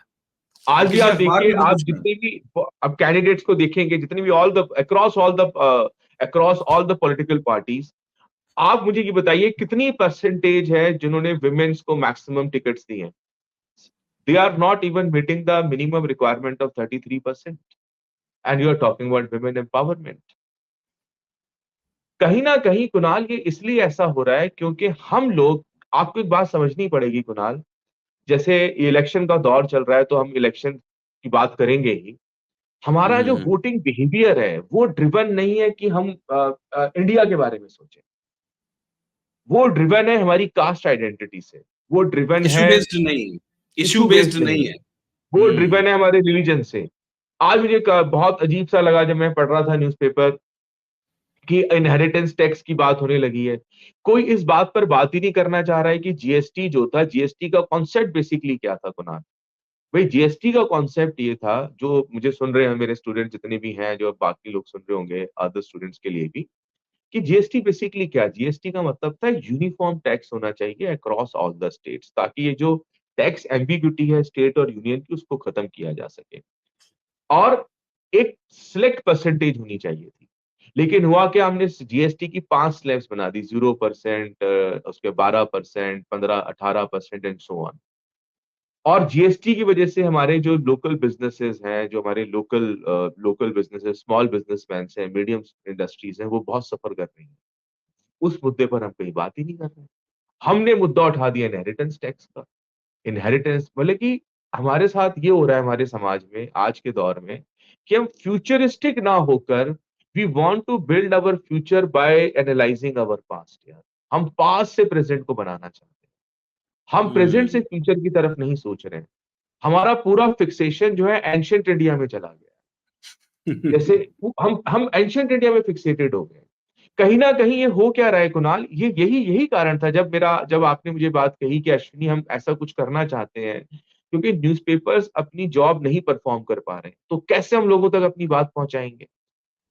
आज भी किसी आप अखबार देखिए, में भी आप कुछ नहीं। जितने भी अब कैंडिडेट्स को देखेंगे, जितने भी all the across all the political parties, आप मुझे ये बताइए कितनी परसेंटेज है जिन्होंने विमेन्स को मैक्सिमम टिकट्स दिए हैं। They are not even meeting the minimum requirement of 33%, and you are talking about women empowerment. कहीं ना कहीं कुणाल ये इसलिए ऐसा हो रहा है क्योंकि हम लोग, आपको एक बात समझनी पड़ेगी कुणाल, जैसे इलेक्शन का दौर चल रहा है तो हम इलेक्शन की बात करेंगे ही। हमारा जो हम्म। वोटिंग बिहेवियर है वो ड्रिवन नहीं है कि हम इंडिया के बारे में सोचें। वो ड्रिवन है हमारी कास्ट आइडेंटिटी से, वो ड्रिवन इशू है, बेस्ड नहीं, इशू इशू बेस्ड बेस्ड नहीं नहीं है, है। वो हम्म। ड्रिवन है हमारे रिलीजन से। आज मुझे बहुत अजीब सा लगा जब मैं पढ़ रहा था न्यूज़पेपर कि इनहेरिटेंस टैक्स की बात होने लगी है। कोई इस बात पर बात ही नहीं करना चाह रहा है कि जीएसटी जो था, जीएसटी का कॉन्सेप्ट बेसिकली क्या था कुणाल। भाई जीएसटी का कॉन्सेप्ट ये था, जो मुझे सुन रहे हैं मेरे स्टूडेंट जितने भी हैं, जो बाकी लोग सुन रहे होंगे अदर स्टूडेंट्स के लिए भी, कि जीएसटी बेसिकली क्या, जीएसटी का मतलब था यूनिफॉर्म टैक्स होना चाहिए अक्रॉस ऑल द स्टेट्स, ताकि ये जो टैक्स एम्बिग्यूटी है स्टेट और यूनियन की, उसको खत्म किया जा सके, और एक सिलेक्ट परसेंटेज होनी चाहिए थी। लेकिन हुआ क्या, हमने जीएसटी की 5 स्लैब्स बना दी, 0%, उसके 12%, 15, 18% एंड सो ऑन। और जीएसटी की वजह से हमारे जो लोकल बिजनेसेस हैं, जो हमारे local local businesses, small businessman हैं, मीडियम इंडस्ट्रीज हैं, वो बहुत सफर कर रही हैं। उस मुद्दे पर हम कहीं बात ही नहीं कर रहे हैं। हमने मुद्दा उठा दिया इनहेरिटेंस टैक्स का। इनहेरिटेंस मतलब कि हमारे साथ ये हो रहा है हमारे समाज में आज के दौर में, कि हम फ्यूचरिस्टिक ना होकर, we want to build our future by analysing our past यार। हम पास्ट से प्रेजेंट को बनाना चाहते हैं, हम प्रेजेंट से हम्म। फ्यूचर की तरफ नहीं सोच रहे हैं। हमारा पूरा फिक्सेशन जो है एंशियंट इंडिया में चला गया। जैसे हम एंशियंट इंडिया में फिक्सेटेड हो गए। कहीं ना कहीं ये हो क्या रहा है कुणाल, ये यही यही कारण था, जब आपने मुझे बात कही कि अश्विनी हम ऐसा कुछ करना चाहते हैं, क्योंकि न्यूज़पेपर्स अपनी जॉब नहीं परफॉर्म कर पा रहे हैं। तो कैसे हम लोगों तक अपनी बात पहुंचाएंगे?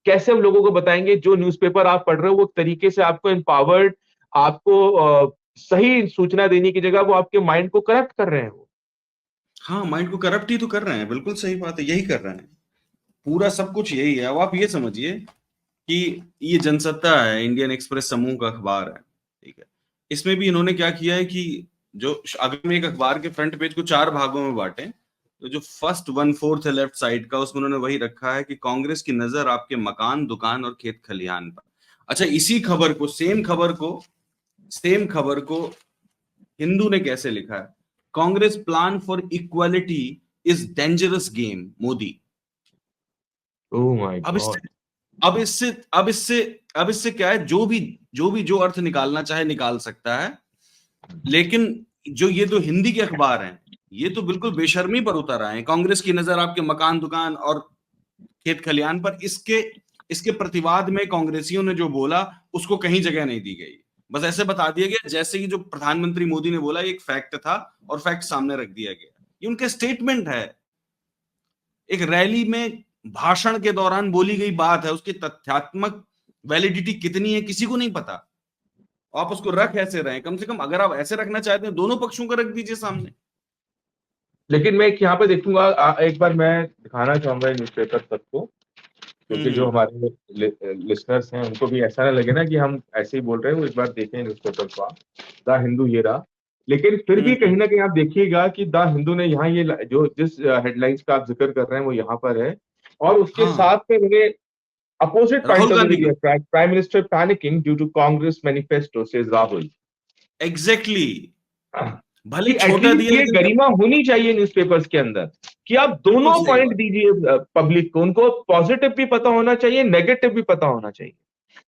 कैसे हम लोगों को बताएंगे जो न्यूज़पेपर आप पढ़ रहे हो वो एक तरीके से आपको एम्पावर्ड, आपको सही सूचना देने की जगह वो आपके माइंड को करप्ट कर रहे हैं वो। हाँ, माइंड को करप्ट ही तो कर रहे हैं, बिल्कुल सही बात है, यही कर रहे हैं। पूरा सब कुछ यही है। अब आप ये समझिए कि ये जनसत्ता है, इंडियन एक्सप्रेस समूह का अखबार है, ठीक है। इसमें भी इन्होंने क्या किया है कि जो अगर हम एक अखबार के फ्रंट पेज को 4 भागों में बांटे, तो जो फर्स्ट 1/4 है लेफ्ट साइड का, उसमें उन्होंने वही रखा है कि कांग्रेस की नजर आपके मकान, दुकान और खेत खलिहान पर। अच्छा, इसी खबर को, सेम खबर को हिंदू ने कैसे लिखा है? Congress plan for equality is dangerous game, Modi. Oh my अब इससे गॉड। अब इससे अब इससे अब इससे क्या है, जो अर्थ निकालना चाहे निकाल सकता है। लेकिन जो ये दो हिंदी के अखबार हैं, ये तो बिल्कुल बेशर्मी पर उतर आए हैं। कांग्रेस की नजर आपके मकान, दुकान और खेत खलिहान पर, इसके इसके प्रतिवाद में कांग्रेसियों ने जो बोला उसको कहीं जगह नहीं दी गई। बस ऐसे बता दिया गया जैसे कि जो प्रधानमंत्री मोदी ने बोला ये एक फैक्ट था और फैक्ट सामने रख दिया गया। ये उनका स्टेटमेंट है, एक रैली में भाषण के दौरान बोली गई बात है, उसकी तथ्यात्मक वैलिडिटी कितनी है किसी को नहीं पता। आप उसको रख ऐसे रहे, कम से कम अगर आप ऐसे रखना चाहते हैं दोनों पक्षों को रख दीजिए सामने। लेकिन मैं एक यहाँ पे देखूंगा, एक बार मैं दिखाना चाहूंगा न्यूज़पेपर सबको, क्योंकि जो हम्म हमारे लिसनर्स हैं उनको भी ऐसा ना लगे ना कि हम ऐसे ही बोल रहे हैं, वो एक बार देखें न्यूज़पेपर को आप। द हिंदू ये रहा। लेकिन फिर भी हम्म कहीं ना कहीं आप देखिएगा कि द हिंदू ने यहाँ ये जो जिस हेडलाइंस का आप जिक्र कर रहे हैं वो यहाँ पर है, और उसके हाँ, साथ में उन्होंने opposite point Rahul of view Gandhi दिया, का। Prime minister panicking due to Congress manifesto says Rahul. Exactly भले कि छोटा एटलीस्ट दिया ये लेकिन गरिमा होनी चाहिए न्यूज़पेपर्स के अंदर कि आप बिल्कुल दोनों सही पॉइंट बात। दीजिए पब्लिक को, उनको पॉजिटिव भी पता होना चाहिए, नेगेटिव भी पता होना चाहिए,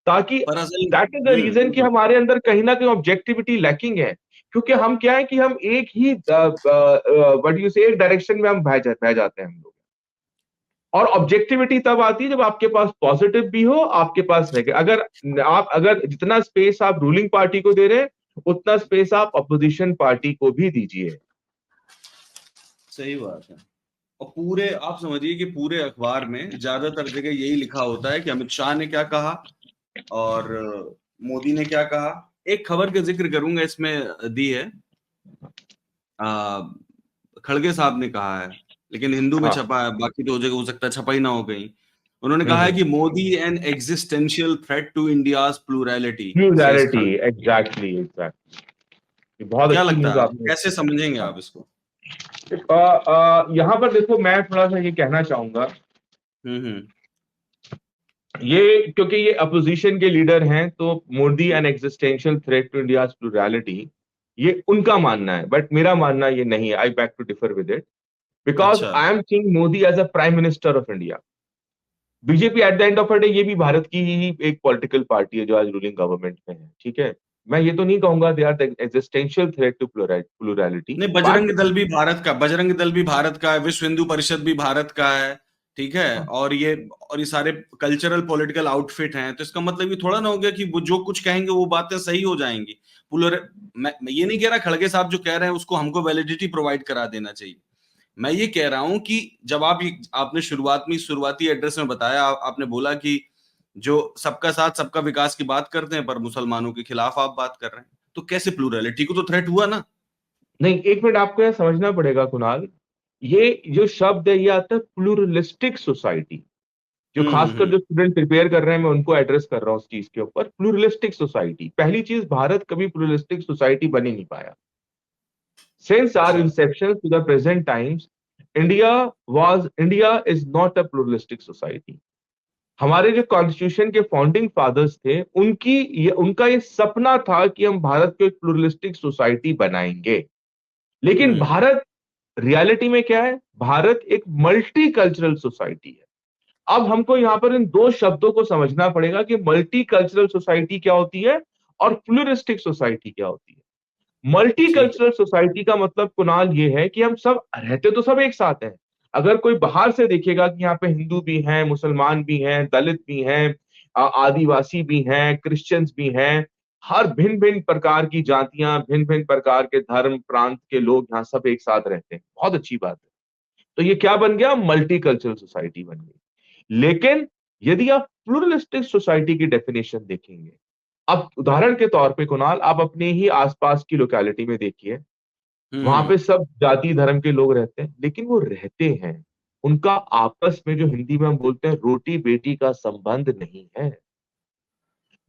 ताकि पर असल दैट इज द रीजन कि बिल्कुल। हमारे अंदर कहीं ना कहीं ऑब्जेक्टिविटी लैकिंग है। क्योंकि हम क्या है कि हम एक ही व्हाट यू से एक डायरेक्शन में हम बह जाते हैं हम लोग। और ऑब्जेक्टिविटी तब आती है जब आपके पास पॉजिटिव भी हो, आपके पास नेगेटिव। अगर जितना स्पेस आप रूलिंग पार्टी को दे रहे हैं उतना स्पेस आप अपोजिशन पार्टी को भी दीजिए। सही बात है। और पूरे आप समझिए कि पूरे अखबार में ज्यादातर जगह यही लिखा होता है कि अमित शाह ने क्या कहा और मोदी ने क्या कहा। एक खबर का जिक्र करूंगा इसमें, दी है, आ, खड़गे साहब ने कहा है, लेकिन हिंदू में हाँ। छपा है, बाकी तो जगह हो सकता है छपा ही ना हो कहीं। उन्होंने कहा है हम्म। कि Modi an existential threat to India's plurality, says न्यूज़ैलिटी, खड़गे। Exactly exactly. बहुत क्या अच्छी लगता न्यूज है आपने। कैसे समझेंगे हाँ। आप इसको? यहाँ पर देखो मैं थोड़ा सा ये कहना चाहूंगा, हम्म। ये क्योंकि ये अपोजिशन के लीडर हैं तो Modi an existential threat to India plurality, ये उनका मानना है, बट मेरा मानना ये नहीं है। I beg to differ with it, because अच्छा। I am seeing Modi as a prime minister of India. BJP at the end of the day ये भी भारत की ही एक पॉलिटिकल पार्टी है जो आज रूलिंग गवर्नमेंट में है, ठीक है। मैं ये तो नहीं कहूंगा they are existential threat to plurality, नहीं, बट बजरंग दल भी भारत का है, विश्व हिंदू परिषद भी भारत का है, ठीक है। और ये सारे कल्चरल पॉलिटिकल आउटफिट हैं, तो इसका मतलब ये थोड़ा ना हो गया कि वो जो कुछ कहेंगे वो बातें सही हो जाएंगी। पुलर मैं ये नहीं कह रहा खड़गे साहब जो कह रहे हैं उसको हमको वैलिडिटी प्रोवाइड करा देना चाहिए। मैं ये कह रहा हूं कि जब आपने शुरुआती एड्रेस में बताया, आपने बोला कि जो सबका साथ सबका विकास की बात करते हैं पर मुसलमानों के खिलाफ आप बात कर रहे हैं, तो कैसे प्लूरैलिटी को तो थ्रेट हुआ ना। नहीं, एक मिनट आपको यह समझना पड़ेगा कुणाल। ये जो शब्द है ये आता है प्लूरलिस्टिक सोसाइटी। जो खासकर हम्म। जो स्टूडेंट प्रिपेयर कर रहे हैं मैं उनको एड्रेस कर रहा हूँ उस चीज के ऊपर। प्लूरलिस्टिक सोसाइटी, पहली चीज, भारत कभी प्लूरलिस्टिक सोसाइटी बन ही नहीं पाया। सिंस आवर अच्छा। Inception to the present times, India is not a pluralistic society. हमारे जो कॉन्स्टिट्यूशन के फाउंडिंग फादर्स थे उनका ये सपना था कि हम भारत को एक प्लूरलिस्टिक सोसाइटी बनाएंगे। लेकिन हम्म। भारत रियलिटी में क्या है? भारत एक मल्टी कल्चरल सोसाइटी है। अब हमको यहां पर इन दो शब्दों को समझना पड़ेगा कि मल्टी कल्चरल सोसाइटी क्या होती है और प्लूरिस्टिक सोसाइटी क्या होती है। मल्टी ठीक है। कल्चरल सोसाइटी का मतलब कुणाल ये है कि हम सब रहते तो सब एक साथ हैं। अगर कोई बाहर से देखेगा कि यहाँ पे हिंदू भी हैं, मुसलमान भी हैं, दलित भी हैं, आदिवासी भी हैं, क्रिश्चियंस भी हैं, हर भिन्न भिन्न प्रकार की जातियां, भिन्न भिन्न प्रकार के धर्म प्रांत के लोग यहाँ सब एक साथ रहते हैं, बहुत अच्छी बात है। तो ये क्या बन गया, मल्टी कल्चरल सोसाइटी बन गई। लेकिन यदि आप प्लूरलिस्टिक सोसाइटी की डेफिनेशन देखेंगे, अब उदाहरण के तौर पे कुणाल, आप अपने ही आसपास की लोकेलिटी में देखिए, वहां हम्म। पे सब जाति धर्म के लोग रहते हैं, लेकिन वो रहते हैं, उनका आपस में जो हिंदी में हम बोलते हैं रोटी बेटी का संबंध नहीं है।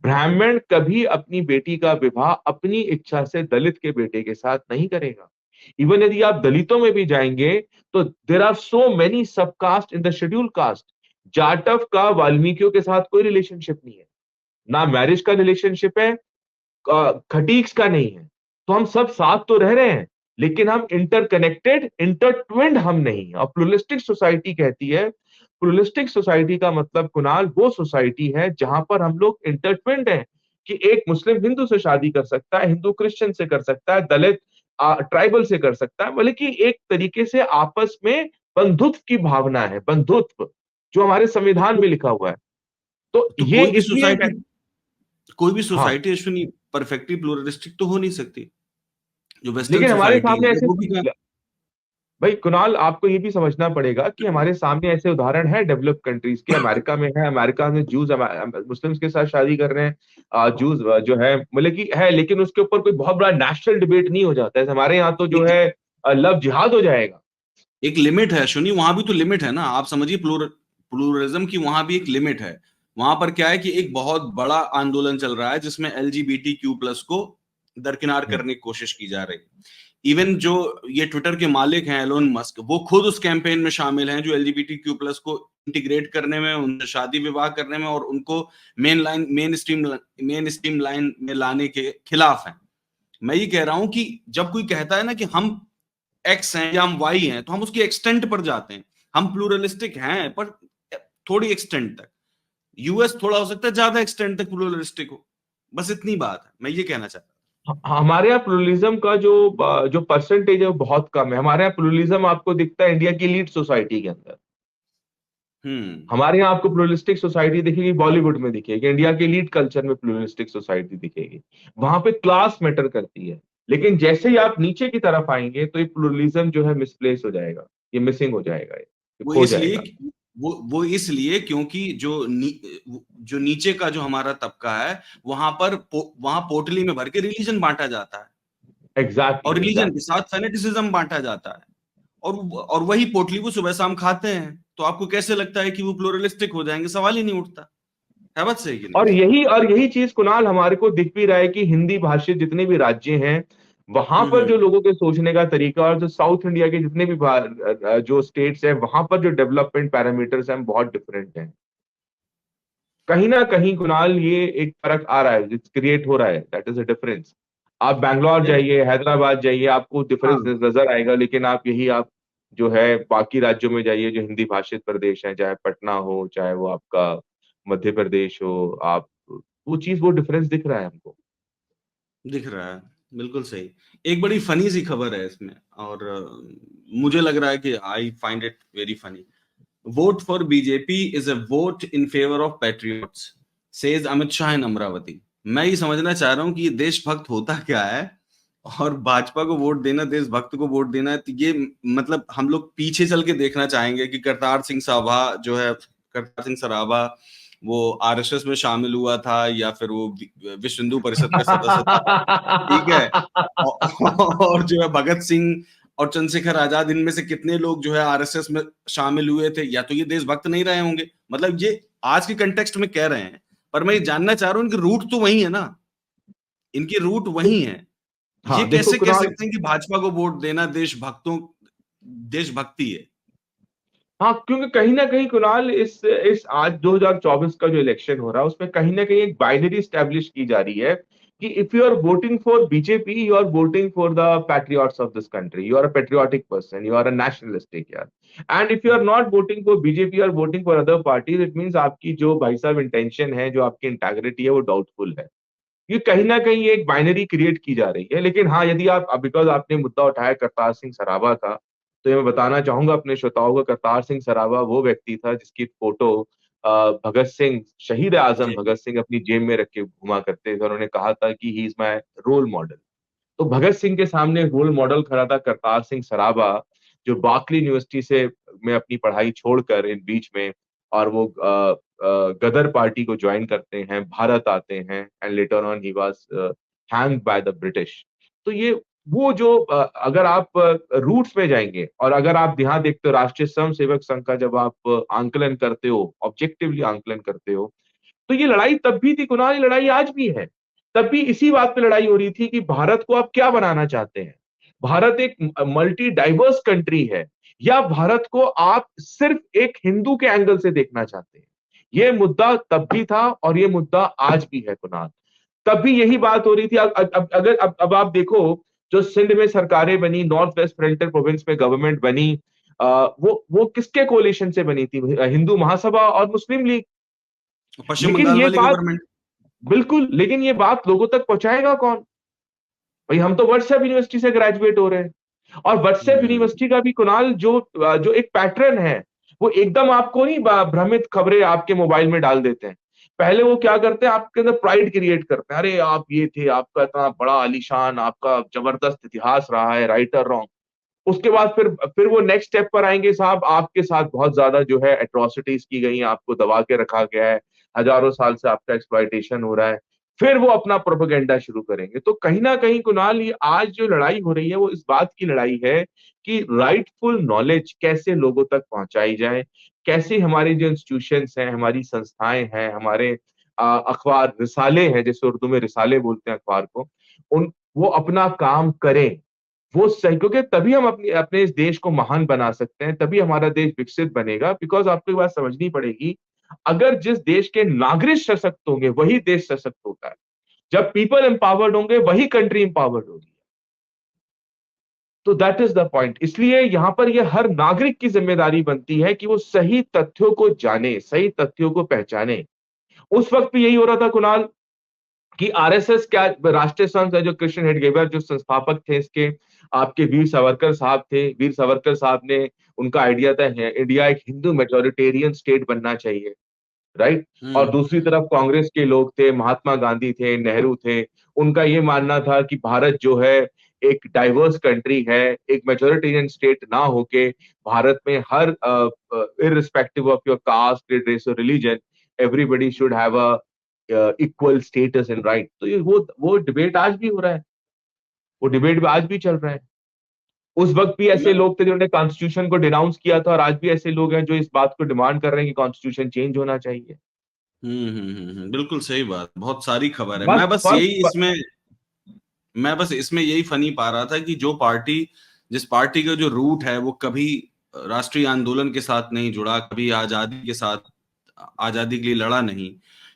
ब्राह्मण कभी अपनी बेटी का विवाह अपनी इच्छा से दलित के बेटे के साथ नहीं करेगा। इवन यदि आप दलितों में भी जाएंगे तो there are so many sub caste in the schedule caste. Jatav का वाल्मीकियों के साथ कोई रिलेशनशिप नहीं है, ना मैरिज का रिलेशनशिप है, खटीक्स का नहीं है। तो हम सब साथ तो रह रहे हैं, लेकिन हम इंटरकनेक्टेड इंटरट्विन्ड हम नहीं है। और प्लुरलिस्टिक सोसाइटी कहती है, प्लुरलिस्टिक सोसाइटी का मतलब कुणाल वो सोसाइटी है जहां पर हम लोग इंटरट्विन्ड हैं, कि एक मुस्लिम हिंदू से शादी कर सकता है, हिंदू क्रिश्चियन से कर सकता है, दलित ट्राइबल से कर सकता है, बल्कि एक तरीके से आपस में बंधुत्व की भावना है, बंधुत्व जो हमारे संविधान तो, में लिखा हुआ है। तो तो ये इसलिए कोई भी हाँ, सोसाइटी अश्विनी परफेक्टली प्लूरलिस्टिक तो हो नहीं सकती। जो वेस्टर्न लेकिन हमारे सोसाइटीज सामने है ऐसे, वो भी भाई कुणाल आपको ये भी समझना पड़ेगा कि हमारे सामने ऐसे उदाहरण है डेवलप कंट्रीज के, अमेरिका में है, अमेरिका में जूस मुस्लिम्स के साथ शादी कर रहे हैं, जूस जो है मतलब कि है, लेकिन उसके ऊपर कोई बहुत बड़ा नेशनल डिबेट नहीं हो जाता है। जैसे हमारे यहाँ तो जो एक है लव जिहाद हो जाएगा। एक लिमिट है अश्विनी, वहां भी तो लिमिट है ना। आप समझिए प्लूरलिज्म की वहां भी एक लिमिट है। वहां पर क्या है कि एक बहुत बड़ा आंदोलन चल रहा है जिसमें LGBTQ+ को दरकिनार हम्म, करने की कोशिश की जा रही है। इवन जो ये ट्विटर के मालिक हैं एलोन मस्क, वो खुद उस कैंपेन में शामिल हैं जो LGBTQ+ को इंटीग्रेट करने में, उनसे शादी विवाह करने में और उनको मेन स्ट्रीम लाइन में लाने के खिलाफ हैं। मैं ये कह रहा हूं कि जब कोई कहता है ना कि हम एक्स हैं या हम वाई हैं, तो हम उसकी एक्सटेंट पर जाते हैं। हम प्लूरलिस्टिक हैं पर थोड़ी एक्सटेंट तक। यूएस थोड़ा हो सकता है ज्यादा एक्सटेंट तक प्लूरलिस्टिक हो। बस इतनी बात है, मैं ये कहना चाहता हमारे यहाँ प्लुरलिज्म का जो जो परसेंटेज है वो बहुत कम है। हमारे यहाँ प्लुरलिज्म आपको दिखता है इंडिया की लीड सोसाइटी के अंदर। हूं। हम्म। हमारे यहाँ आपको प्लुरलिस्टिक सोसाइटी दिखेगी बॉलीवुड में, दिखेगी इंडिया के लीड कल्चर में प्लुरलिस्टिक सोसाइटी दिखेगी। वहां पे क्लास मैटर करती है। लेकिन जैसे ही आप नीचे की तरफ आएंगे तो ये प्लुरलिज्म जो है मिसप्लेस हो जाएगा, ये मिसिंग हो जाएगा, ये वो खो इसलिए जाएगा। वो इसलिए क्योंकि जो नीचे का जो हमारा तबका है, वहां पोटली में भर के रिलीजन बांटा जाता है और एग्जैक्टली रिलीजन के एग्जैक्टली। साथ फेनेटिसिज्म बांटा जाता है। और वही पोटली वो सुबह शाम खाते हैं। तो आपको कैसे लगता है कि वो प्लूरलिस्टिक हो जाएंगे? सवाल ही नहीं उठता है। बात सही कि नहीं? और यही चीज कुणाल हमारे को दिख भी रहा है कि हिंदी भाषित जितने भी राज्य हैं, वहां पर जो हम्म। लोगों के सोचने का तरीका, और जो साउथ इंडिया के जितने भी जो स्टेट्स हैं, वहां पर जो डेवलपमेंट पैरामीटर्स हैं बहुत डिफरेंट हैं। कहीं ना कहीं कुणाल ये एक फर्क आ रहा है, क्रिएट हो रहा है, दैट इज अ डिफरेंस। आप बैंगलोर नहीं। जाइए, हैदराबाद जाइए, आपको डिफरेंस हाँ। नजर आएगा। लेकिन आप जो है बाकी राज्यों में जाइए जो हिंदी भाषित प्रदेश हैं, चाहे पटना हो, चाहे वो आपका मध्य प्रदेश हो, आप वो डिफरेंस दिख रहा है हमको। दिख रहा है। बिल्कुल सही। एक बड़ी फनी सी खबर है इसमें, और मुझे लग रहा है कि I find it very funny. Vote for BJP is a vote in favour of patriots, says Amit Shah in Amravati. मैं ये समझना चाह रहा हूँ कि ये देशभक्त होता क्या है, और भाजपा को वोट देना देशभक्त को वोट देना है। तो ये मतलब हम लोग पीछे चल के देखना चाहेंगे कि करतार सिंह सराभा जो है, करतार सिंह सराभा वो RSS में शामिल हुआ था या फिर वो विश्व हिंदू परिषद का सदस्य था। ठीक है। और जो है भगत सिंह और चंद्रशेखर आजाद, इनमें से कितने लोग जो है RSS में शामिल हुए थे? या तो ये देशभक्त नहीं रहे होंगे, मतलब ये आज के कंटेक्स्ट में कह रहे हैं। पर मैं ये जानना चाह रहा हूँ, इनके रूट तो वही है ना, इनके रूट वही है। ये हाँ देखो कैसे कह कुणाल, सकते हैं कि भाजपा को वोट देना देशभक्ति है? हाँ क्योंकि कहीं ना कहीं कुणाल इस आज 2024 का जो इलेक्शन हो रहा है उसमें कहीं ना कहीं एक बाइनरी स्टैब्लिश की जा रही है कि if you are voting for BJP you are voting for the patriots of this country, you are a patriotic person, you are a nationalistic यार। And if you are not voting for BJP, you are voting for other parties, it means आपकी जो भाई साहब intention है, जो आपकी integrity है, वो डाउटफुल है। ये कहीं ना कहीं एक बाइनरी क्रिएट की जा रही है। लेकिन हाँ, यदि आप, बिकॉज आपने मुद्दा उठाया करतार सिंह सराभा का, तो ये मैं बताना चाहूंगा अपने श्रोताओं को, करतार सिंह सराभा वो व्यक्ति था जिसकी फोटो भगत सिंह, शहीद आजम जी। भगत सिंह अपनी जेब में रख के घुमा करते थे, और उन्होंने कहा था कि he is my role model. तो भगत सिंह के सामने रोल मॉडल खड़ा था करतार सिंह सराभा, जो बार्कली यूनिवर्सिटी से में अपनी पढ़ाई छोड़कर इन बीच में, और वो गदर पार्टी को ज्वाइन करते हैं, भारत आते हैं, and later on he was hanged by the British. तो ये वो जो अगर आप रूट्स में जाएंगे, और अगर आप यहाँ देखते हो राष्ट्रीय स्वयं सेवक संघ का जब आप आंकलन करते हो, ऑब्जेक्टिवली आंकलन करते हो, तो ये लड़ाई तब भी थी कुणाल, ये लड़ाई आज भी है। तब भी इसी बात पे लड़ाई हो रही थी कि भारत को आप क्या बनाना चाहते हैं। भारत एक मल्टी डाइवर्स कंट्री है, या भारत को आप सिर्फ एक हिंदू के एंगल से देखना चाहते हैं। ये मुद्दा तब भी था और ये मुद्दा आज भी है कुणाल। तब भी यही बात हो रही थी। अगर अब आप देखो, जो सिंध में सरकारें बनी, नॉर्थ वेस्ट फ्रंटियर प्रोविंस में गवर्नमेंट बनी, वो किसके कोलिशन से बनी थी? हिंदू महासभा और मुस्लिम लीग। पश्चिम लेकिन बंगाल ये वाली बात, गवर्नमेंट। बिल्कुल, लेकिन ये बात लोगों तक पहुंचाएगा कौन? भाई हम तो व्हाट्सएप यूनिवर्सिटी से ग्रेजुएट हो रहे हैं, और व्हाट्सएप हम्म। यूनिवर्सिटी का भी कुणाल जो जो एक पैटर्न है, वो एकदम आपको नहीं भ्रमित खबरें आपके मोबाइल में डाल देते हैं। पहले वो क्या करते हैं, आपके अंदर प्राइड क्रिएट करते हैं, अरे आप ये थे, आपका इतना बड़ा आलीशान, आपका जबरदस्त इतिहास रहा है, राइट और रॉन्ग। उसके बाद फिर वो नेक्स्ट स्टेप पर आएंगे, साहब आपके साथ बहुत ज्यादा जो है एट्रोसिटीज की गई हैं, आपको दबा के रखा गया है, हजारों साल से आपका एक्सप्लॉइटेशन हो रहा है। फिर वो अपना प्रोपेगेंडा शुरू करेंगे। तो कहीं ना कहीं कुणाल, ये आज जो लड़ाई हो रही है वो इस बात की लड़ाई है कि राइटफुल नॉलेज कैसे लोगों तक पहुंचाई जाए, कैसे हमारे जो इंस्टीट्यूशंस हैं, हमारी संस्थाएं हैं, हमारे अखबार रिसाले हैं, जैसे उर्दू में रिसाले बोलते हैं अखबार को, उन वो अपना काम करें। वो सही, क्योंकि तभी हम अपने अपने इस देश को महान बना सकते हैं, तभी हमारा देश विकसित बनेगा। बिकॉज आपको एक बात समझनी पड़ेगी, अगर जिस देश के नागरिक सशक्त होंगे वही देश सशक्त होता है। जब पीपल एम्पावर्ड होंगे वही कंट्री एम्पावर्ड होगी। तो दैट इज द पॉइंट। इसलिए यहां पर यह हर नागरिक की जिम्मेदारी बनती है कि वो सही तथ्यों को जाने, सही तथ्यों को पहचाने। उस वक्त भी यही हो रहा था कुणाल, कि आरएसएस क्या, राष्ट्रीय संघ है, जो कृष्ण हेडगेवार जो संस्थापक थे इसके, आपके वीर सावरकर साहब थे। वीर सावरकर साहब ने, उनका आइडिया था इंडिया एक हिंदू मेजोरिटेरियन स्टेट बनना चाहिए, राइट। और हम्म। दूसरी तरफ कांग्रेस के लोग थे, महात्मा गांधी थे, नेहरू थे। उनका ये मानना था कि भारत जो है एक डाइवर्स कंट्री है, एक मेजोरिटेरियन स्टेट ना होके भारत में हर irrespective of your caste, race और religion, everybody should have a equal status and right. तो ये वो डिबेट आज भी हो रहा है, वो डिबेट आज भी चल रहा है। उस वक्त भी ऐसे मैं लोग थे जिन्होंने कॉन्स्टिट्यूशन को डिनाउंस किया था, और आज भी ऐसे लोग हैं जो इस बात को डिमांड कर रहे हैं कि कॉन्स्टिट्यूशन चेंज होना चाहिए। बिल्कुल सही बात, बहुत सारी खबर है। बस फर्क। मैं बस इसमें यही फनी पा रहा था कि जो पार्टी, जिस पार्टी का जो रूट है वो कभी राष्ट्रीय आंदोलन के साथ नहीं जुड़ा, कभी आजादी के साथ, आजादी के लिए लड़ा नहीं,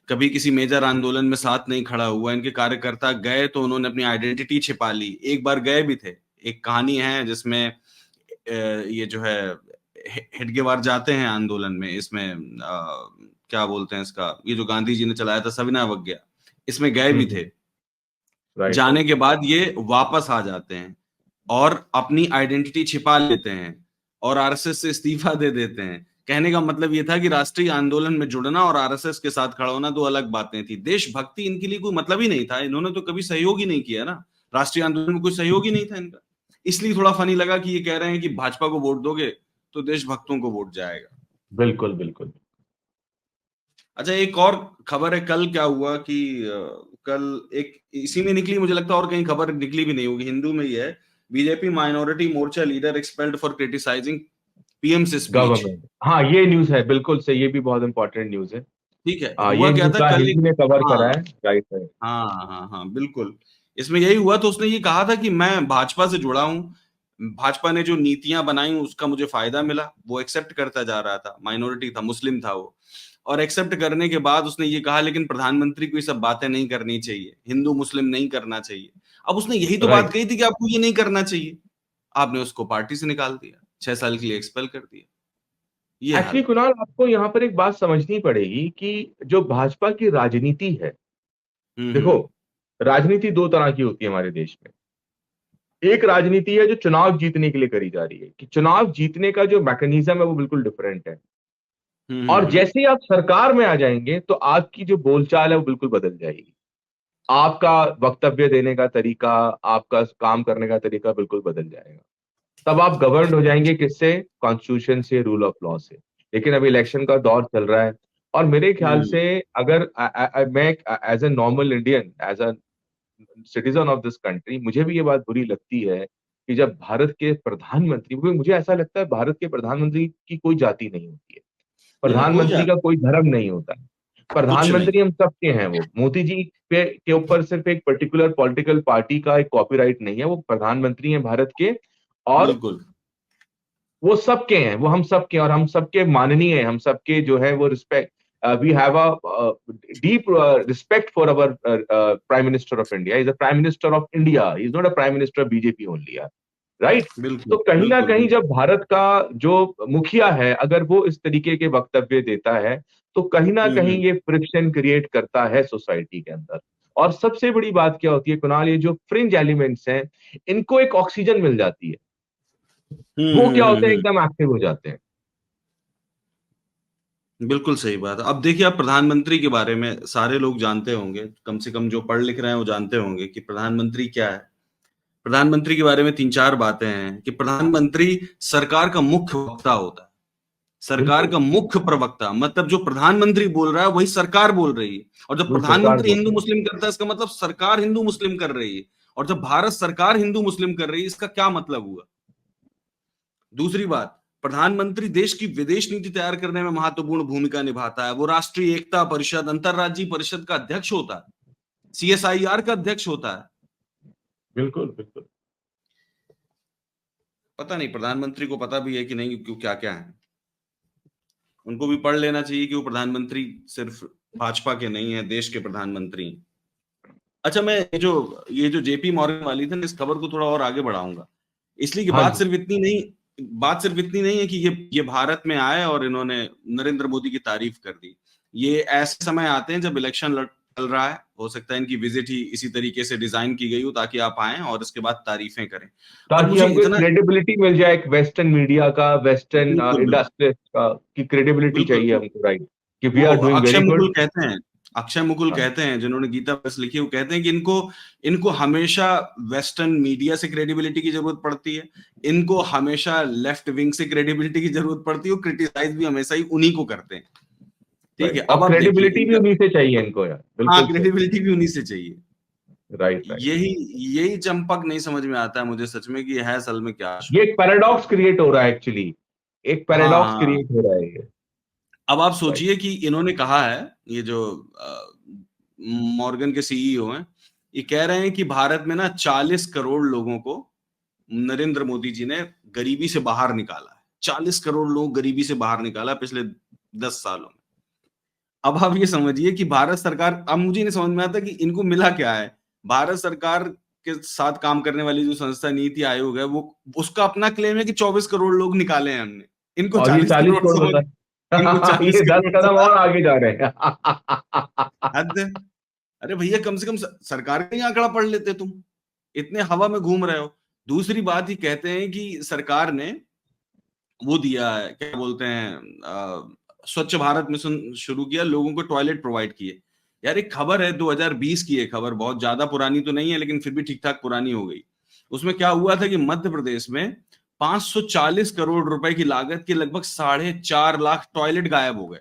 कभी किसी मेजर आंदोलन में साथ नहीं खड़ा हुआ, इनके कार्यकर्ता गए तो उन्होंने अपनी आइडेंटिटी छिपा ली। एक बार गए भी थे, एक कहानी है जिसमें ये जो है हेडगेवार जाते हैं आंदोलन में, इसमें क्या बोलते हैं इसका, ये जो गांधी जी ने चलाया था सविनय अवज्ञा, इसमें गए भी थे। राइट। जाने के बाद ये वापस आ जाते हैं और अपनी आइडेंटिटी छिपा लेते हैं और आरएसएस से इस्तीफा दे देते हैं। कहने का मतलब ये था कि राष्ट्रीय आंदोलन में जुड़ना और आरएसएस के साथ खड़ा होना दो अलग बातें थी। देशभक्ति इनके लिए कोई मतलब ही नहीं था, इन्होंने तो कभी सहयोग ही नहीं किया ना, राष्ट्रीय आंदोलन में कोई सहयोग ही नहीं था इनका। इसलिए थोड़ा फनी लगा कि ये कह रहे हैं कि भाजपा को वोट दोगे तो देशभक्तों को वोट जाएगा। बिल्कुल बिल्कुल। अच्छा, एक और खबर है, कल क्या हुआ कि कल एक इसी में निकली, मुझे लगता है और कहीं खबर निकली भी नहीं होगी, हिंदू में ही है। BJP minority morcha leader expelled for criticising PM से स्पीच। गवर्नमेंट, हाँ ये न्यूज है, बिल्कुल से, ये भी बहुत इंपॉर्टेंट न्यूज है। ठीक है, ये हुआ क्या था मुद्दा कल हिंदी एक, ने कवर करा हाँ है, राइट है। हाँ हाँ हाँ बिल्कुल, इसमें यही हुआ। तो उसने ये कहा था कि मैं भाजपा से जुड़ा हूं, भाजपा ने जो नीतियां बनाई उसका मुझे फायदा मिला। वो एक्सेप्ट करता जा रहा था, माइनॉरिटी था, मुस्लिम था वो, और एक्सेप्ट करने के बाद उसने ये कहा लेकिन प्रधानमंत्री को ये सब बातें नहीं करनी चाहिए, हिंदू मुस्लिम नहीं करना चाहिए। अब उसने यही तो बात राइट। कही थी कि आपको ये नहीं करना चाहिए, आपने उसको पार्टी से निकाल दिया, 6 साल के लिए एक्सपेल कर दिया। ये हाल एक्चुअली है। कुणाल, आपको यहाँ पर एक बात समझनी पड़ेगी कि जो भाजपा की राजनीति है, देखो, हम्म। राजनीति दो तरह की होती है हमारे देश में। एक राजनीति है जो चुनाव जीतने के लिए करी जा रही है, कि चुनाव जीतने का जो मैकेनिज्म है वो बिल्कुल डिफरेंट है। और जैसे ही आप सरकार में आ जाएंगे तो आपकी जो बोलचाल है वो बिल्कुल बदल जाएगी। आपका वक्तव्य देने का तरीका, आपका काम करने का तरीका बिल्कुल बदल जाएगा। तब आप गवर्न हो जाएंगे किससे? कॉन्स्टिट्यूशन से, रूल ऑफ लॉ से। लेकिन अभी इलेक्शन का दौर चल रहा है, और मेरे ख्याल से अगर मैं as a normal Indian, as a citizen of this country, मुझे भी ये बात बुरी लगती है कि जब भारत के प्रधानमंत्री, क्योंकि मुझे ऐसा लगता है भारत के प्रधानमंत्री की कोई जाति नहीं होती है, नहीं कोई प्रधानमंत्री जात का कोई धर्म नहीं होता है। कुछ नहीं। प्रधानमंत्री हम सबके हैं। वो मोदी जी पे के ऊपर सिर्फ एक पर्टिकुलर पॉलिटिकल पार्टी का एक कॉपीराइट नहीं है, वो प्रधानमंत्री हैं भारत के, और बिल्कुल। वो सबके हैं, वो हम सबके हैं, और हम सबके माननीय हैं, हम सबके जो है वो respect, we have a deep respect for our prime minister of India. Is a prime minister of India, is not a prime minister of BJP only, right. तो बिल्कुल कहीं ना बिल्कुल कहीं बिल्कुल। जब भारत का जो मुखिया है, अगर वो इस तरीके के वक्तव्य देता है, तो कहीं ना कहीं हम्म। ये फ्रिक्शन क्रिएट करता है सोसाइटी के अंदर। और सबसे बड़ी बात क्या होती है कुणाल, ये जो फ्रिंज एलिमेंट्स हैं, इनको एक ऑक्सीजन मिल जाती है, वो क्या होते हैं, हम्म। एकदम एक्टिव हो जाते हैं। बिल्कुल सही बात है। अब देखिए, आप प्रधानमंत्री के बारे में सारे लोग जानते होंगे, कम से कम जो पढ़ लिख रहे हैं वो जानते होंगे कि प्रधानमंत्री क्या है। प्रधानमंत्री के बारे में 3-4 बातें हैं कि प्रधानमंत्री सरकार का मुख्य वक्ता होता है। सरकार बिल्कुल का मुख्य प्रवक्ता, मतलब जो प्रधानमंत्री बोल रहा है वही सरकार बोल रही है। और जब वो सरकार प्रधानमंत्री बोल हिंदू रही है। मुस्लिम करता है, इसका मतलब सरकार हिंदू मुस्लिम कर रही है। और जब भारत सरकार हिंदू मुस्लिम कर रही है, इसका क्या मतलब हुआ? दूसरी बात, प्रधानमंत्री देश की विदेश नीति तैयार करने में महत्वपूर्ण भूमिका निभाता है। वो राष्ट्रीय एकता परिषद, अंतरराज्यीय परिषद का अध्यक्ष होता है, सीएसआईआर का अध्यक्ष होता है। बिल्कुल बिल्कुल। पता नहीं प्रधानमंत्री को पता भी है कि नहीं क्यों, क्या क्या है। उनको भी पढ़ लेना चाहिए कि वो प्रधानमंत्री सिर्फ भाजपा के नहीं है, देश के प्रधानमंत्री हैं। अच्छा, मैं ये जो जेपी मॉर्गन वाली थी ना, इस खबर को थोड़ा और आगे बढ़ाऊंगा, इसलिए कि हाँ बात जी। सिर्फ इतनी नहीं, बात सिर्फ इतनी नहीं है कि ये भारत में आए और इन्होंने नरेंद्र मोदी की तारीफ कर दी। ये ऐसे समय आते हैं जब इलेक्शन चल रहा है, हो सकता है इनकी विजिट ही इसी तरीके से डिजाइन की गई हो ताकि आप आए और इसके बाद तारीफें करें। और ताकि मुझे हमको एक इतना क्रेडिबिलिटी मिल जाए, एक वेस्टर्न मीडिया का, वेस्टर्न बिल्कुल बिल्कुल इंडस्ट्रियलिस्ट का, की क्रेडिबिलिटी बिल्कुल चाहिए वो हमको, राइट, कि वी वो are doing Akshay very Mukul good. कहते हैं, अक्षय मुकुल हाँ। कहते हैं, जिन्होंने गीता प्रेस लिखी, वो कहते हैं कि इनको इनको हमेशा वेस्टर्न मीडिया से क्रेडिबिलिटी की जरूरत पड़ती है, इनको हमेशा लेफ्ट विंग से क्रेडिबिलिटी की जरूरत पड़ती है, वो क्रिटिसाइज भी हमेशा ही उन्हीं को करते हैं। ठीक है, राइट, और अब आप देखिए क्रेडिबिलिटी भी इनका, उन्हीं से चाहिए इनको यार, हाँ, बिल्कुल सही। क्रेडिबिलिटी भी उन्हीं से चाहिए। Right right. यही यही चंपक नहीं समझ में आता है मुझे सच में कि ये है असल में क्या ये इशू। एक पैराडॉक्स क्रिएट हो रहा है एक्चुअली, एक हाँ पैराडॉक्स हाँ हाँ। क्रिएट हो रहा है ये। अब आप राइट। सोचिए कि इन्होंने कहा है, ये जो मॉर्गन के सीईओ हैं, ये कह रहे हैं कि भारत में ना 40 करोड़ लोगों को नरेंद्र मोदी जी ने गरीबी से बाहर निकाला है। 40 करोड़ लोग गरीबी से बाहर निकाला पिछले 10 सालों में। अब आप ये समझिए कि भारत सरकार, अब मुझे नहीं समझ में आता कि इनको मिला क्या है। भारत सरकार के साथ काम करने वाली जो संस्था नीति आयोग है, वो उसका अपना क्लेम है कि 24 करोड़ लोग निकाले हैं हमने। इनको और ये 40 40 करोड़ करोड़ समझ, बता इनको है। 40 ये 10 करोड़ कदम समझ, और आगे जा रहे हैं। हद है। अरे भैया, कम से कम सरकार का ही आंकड़ा पढ़ लेते तुम, इतने हवा में घूम रहे हो। दूसरी बात, ये कहते हैं कि सरकार ने वो दिया है, क्या बोलते हैं, स्वच्छ भारत मिशन शुरू किया, लोगों को टॉयलेट प्रोवाइड किए। यार, एक खबर है 2020 की, है खबर, बहुत ज्यादा पुरानी तो नहीं है लेकिन फिर भी ठीक ठाक पुरानी हो गई। उसमें क्या हुआ था कि मध्य प्रदेश में 540 करोड़ रुपए की लागत के लगभग 4.5 लाख टॉयलेट गायब हो गए।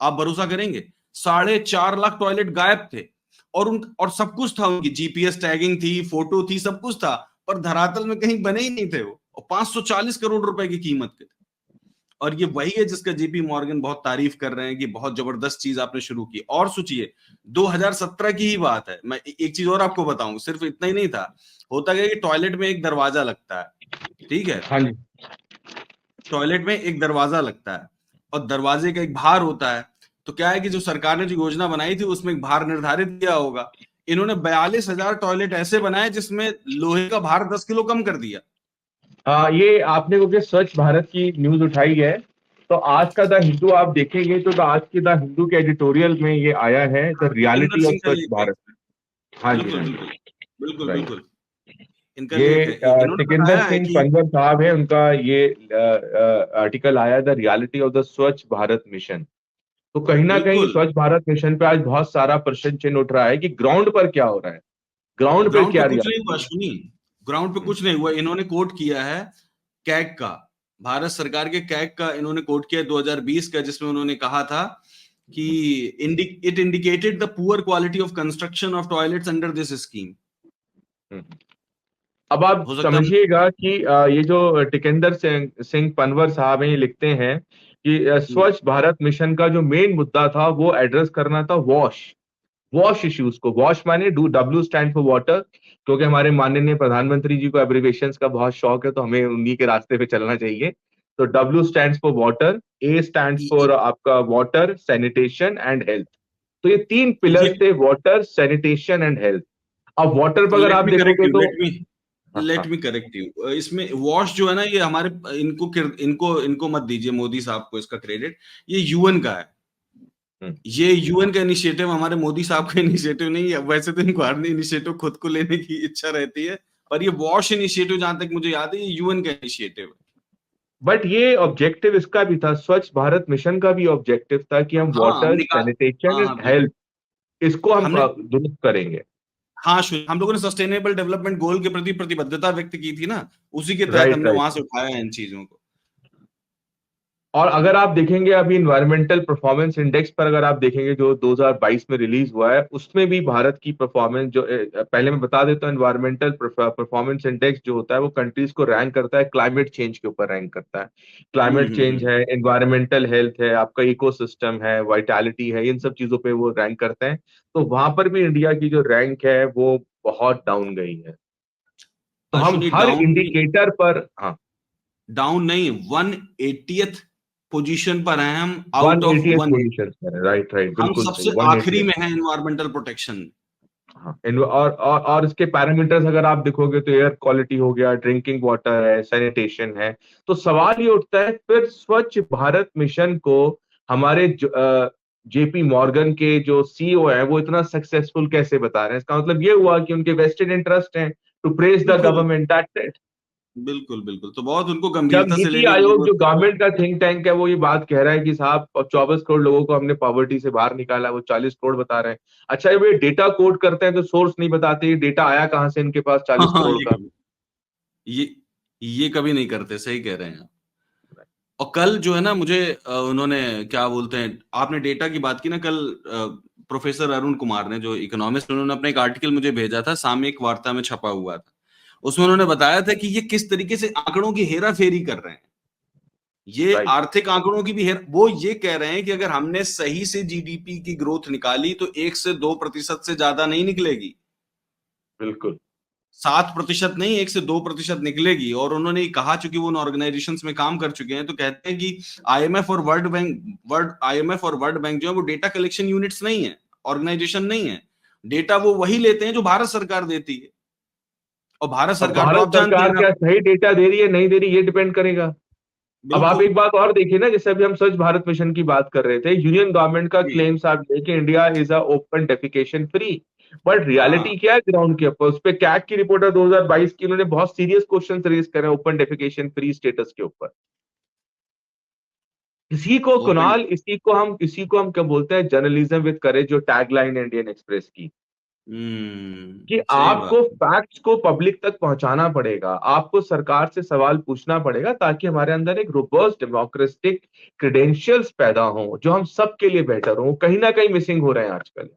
आप भरोसा करेंगे, 4.5 लाख टॉयलेट गायब थे। और सब कुछ था, उनकी जीपीएस टैगिंग थी, फोटो थी, सब कुछ था, पर धरातल में कहीं बने ही नहीं थे वो, और 540 करोड़ रुपए की कीमत के थे। और ये वही है जिसका जेपी मॉर्गन बहुत तारीफ कर रहे हैं कि बहुत जबरदस्त चीज आपने शुरू की। और सोचिए, 2017 की ही बात है। मैं एक चीज और आपको बताऊं, सिर्फ इतना ही नहीं था, होता क्या कि टॉयलेट में एक दरवाजा लगता है, ठीक है, हाँ जी। टॉयलेट में एक दरवाजा लगता है और दरवाजे का एक भार होता है। तो क्या है कि जो सरकार ने जो योजना बनाई थी उसमें एक भार निर्धारित किया होगा। इन्होंने 42,000 टॉयलेट ऐसे बनाए जिसमें लोहे का भार 10 किलो कम कर दिया। ये आपने क्योंकि स्वच्छ भारत की न्यूज उठाई है, तो आज का द हिंदू आप देखेंगे तो आज के द हिंदू के एडिटोरियल में ये आया है, the Joginder reality of Singh का स्वच्छ ये भारत। टेक्स्ट है। हाँ जी, बिल्कुल हाँ जी। बिल्कुल बिल्कुल राइट। बिल्कुल। इनका लेख है, ये इन्होंने टिकंदर बताया है सिंह कि पनवर साहब है, उनका ये आर्टिकल आया, द रियलिटी ऑफ द स्वच्छ भारत मिशन। तो कहीं ना कहीं बिल्कुल, स्वच्छ भारत मिशन पे आज बहुत सारा प्रश्न चिन्ह उठ रहा है कि ग्राउंड पर क्या हो रहा है, ग्राउंड पे ग्राउंड पे क्या कुछ नहीं हुआ रियलिटी है। सुनी, ग्राउंड पे हम्म, कुछ नहीं हुआ। इन्होंने कोट किया है कैग का, भारत सरकार के कैग का इन्होंने कोट किया 2020 का, जिसमें उन्होंने कहा था कि it indicated the poor quality of construction of toilets under this scheme. हम्म। अब आप हो सकता है समझिएगा कि ये जो टिकंदर सिंह सिंह पनवर साहब हैं, ये लिखते हैं कि स्वच्छ भारत मिशन का जो मेन मुद्दा था वो एड्रेस करना था वॉश वॉश इश्यूज को। वॉश माने do, W stand for water, क्योंकि हमारे माननीय प्रधानमंत्री जी को एब्रिविएशंस का बहुत शौक है, तो हमें उन्हीं के रास्ते पे चलना चाहिए। तो W stands for water, A stands for ये आपका वाटर, सैनिटेशन एंड हेल्थ। तो ये तीन ये पिलर्स थे, वाटर, सैनिटेशन एंड हेल्थ। अब वाटर पर अगर लेट आप मी करेक्ट देखोगे यू तो लेट मी हाँ लेट हाँ मी करेक्ट यू इसमें वॉश जो है ना, ये हमारे इनको मत दीजिए मोदी साहब को इसका क्रेडिट, ये यूएन का है। हम्म, ये यूएन का इनिशिएटिव, हमारे मोदी साहब का इनिशिएटिव नहीं है। वैसे तो इनको हर इनिशिएटिव खुद को लेने की इच्छा रहती है, पर ये वॉश इनिशिएटिव जहां तक मुझे याद है ये यूएन का इनिशिएटिव है। बट ये ऑब्जेक्टिव इसका भी था, स्वच्छ भारत मिशन का भी ऑब्जेक्टिव था कि हम हाँ वाटर, हमने कहा, सैनिटेशन हाँ एंड हाँ बिल्कुल, हेल्थ इसको हम हमने दुरुस्त करेंगे। हाँ हम लोगों ने सस्टेनेबल डेवलपमेंट गोल के प्रति प्रतिबद्धता व्यक्त की थी ना, उसी के तहत राइट हमने राइट। वहां से उठाया है इन चीजों को। और अगर आप देखेंगे अभी इन्वायरमेंटल परफॉर्मेंस इंडेक्स पर, अगर आप देखेंगे जो 2022 में रिलीज हुआ है, उसमें भी भारत की परफॉर्मेंस जो पहले मैं बता देता हूँ, इन्वायरमेंटल परफॉर्मेंस इंडेक्स जो होता है वो कंट्रीज को रैंक करता है, क्लाइमेट चेंज के ऊपर रैंक करता है। क्लाइमेट चेंज हम्म। है, इन्वायरमेंटल हेल्थ है, आपका इकोसिस्टम है, वाइटैलिटी है, इन सब चीजों पे वो रैंक करते हैं। तो वहां पर भी इंडिया की जो रैंक है वो बहुत डाउन गई है। तो हम अश्विनी हर डाउन, इंडिकेटर पर, हाँ, डाउन नहीं, 180th पोजीशन पर हैं हम, out one of eighty-eighth 180। Position पर है, राइट राइट, हम बिल्कुल सही, सबसे वन आखिरी एटीएथ। में हैं एनवायरमेंटल प्रोटेक्शन। हाँ, और इसके पैरामीटर्स अगर आप देखोगे तो एयर क्वालिटी हो गया, ड्रिंकिंग वाटर है, सैनिटेशन है। तो सवाल ये उठता है फिर स्वच्छ भारत मिशन को हमारे जेपी मॉर्गन के जो सीईओ है वो इतना सक्सेसफुल कैसे बता रहे हैं? इसका मतलब ये हुआ कि उनके वेस्टेड इंटरेस्ट हैं टू प्रेज द बिल्कुल गवर्नमेंट, दैट्स इट। बिल्कुल बिल्कुल, तो बहुत उनको जब गंभीरता से नीति लेने की आयोग जो जरूरत है। गवर्नमेंट का थिंक टैंक है वो ये बात कह रहा है कि साहब 24 करोड़ लोगों को हमने पॉवर्टी से बाहर निकाला, वो 40 करोड़ बता रहे हैं। अच्छा, ये डेटा कोड करते हैं तो सोर्स नहीं बताते, ये डेटा आया कहाँ से इनके पास हाँ 40 हाँ, करोड़ का? ये ये कभी नहीं करते, सही कह रहे हैं आप। और कल जो है ना मुझे उन्होंने क्या बोलते हैं, आपने डेटा की बात की ना, कल प्रोफेसर अरुण कुमार ने, जो इकोनॉमिस्ट, उन्होंने अपना एक आर्टिकल मुझे भेजा था, सामयिक वार्ता में छपा हुआ था। उसमें उन्होंने बताया था कि ये किस तरीके से आंकड़ों की हेरा फेरी कर रहे हैं। ये राइट, आर्थिक आंकड़ों की भी वो ये कह रहे हैं कि अगर हमने सही से जीडीपी की ग्रोथ निकाली तो 1 से 2% से ज्यादा नहीं निकलेगी, बिल्कुल। 7% नहीं, 1 से 2% निकलेगी। और उन्होंने ये कहा, चूंकि वो उन ऑर्गेनाइजेशंस में काम कर चुके हैं, तो कहते हैं कि आईएमएफ और वर्ल्ड बैंक जो है वो डेटा कलेक्शन यूनिट्स नहीं है, ऑर्गेनाइजेशन नहीं है। डेटा वो वही लेते हैं जो भारत सरकार देती है, और भारत अब सरकार तो भारत आप जानती है सरकार ना। क्या सही डेटा दे रही है नहीं दे रही, ये डिपेंड करेगा। अब आप बिल्कुल एक बात और देखिए ना, जैसे अभी हम स्वच्छ भारत मिशन की बात कर रहे थे, यूनियन गवर्नमेंट का जी, क्लेम साहब है कि India is a open defecation free. But हाँ रियलिटी क्या है ग्राउंड के ऊपर? उस पे कैग की रिपोर्ट है 2022 की, उन्होंने बहुत सीरियस क्वेश्चन रेज करे ओपन डेफिकेशन फ्री स्टेटस के ऊपर। इसी को ओपन, कुणाल, इसी को हम क्या बोलते हैं, जर्नलिज्म विद करेज, जो टैगलाइन है इंडियन एक्सप्रेस की, कि सही आपको बात। फैक्ट्स को पब्लिक तक पहुंचाना पड़ेगा, आपको सरकार से सवाल पूछना पड़ेगा, ताकि हमारे अंदर एक रोबस्ट डेमोक्रेटिक क्रेडेंशियल्स पैदा हो जो हम सबके लिए बेटर हो। कहीं ना कहीं मिसिंग हो रहे हैं आजकल।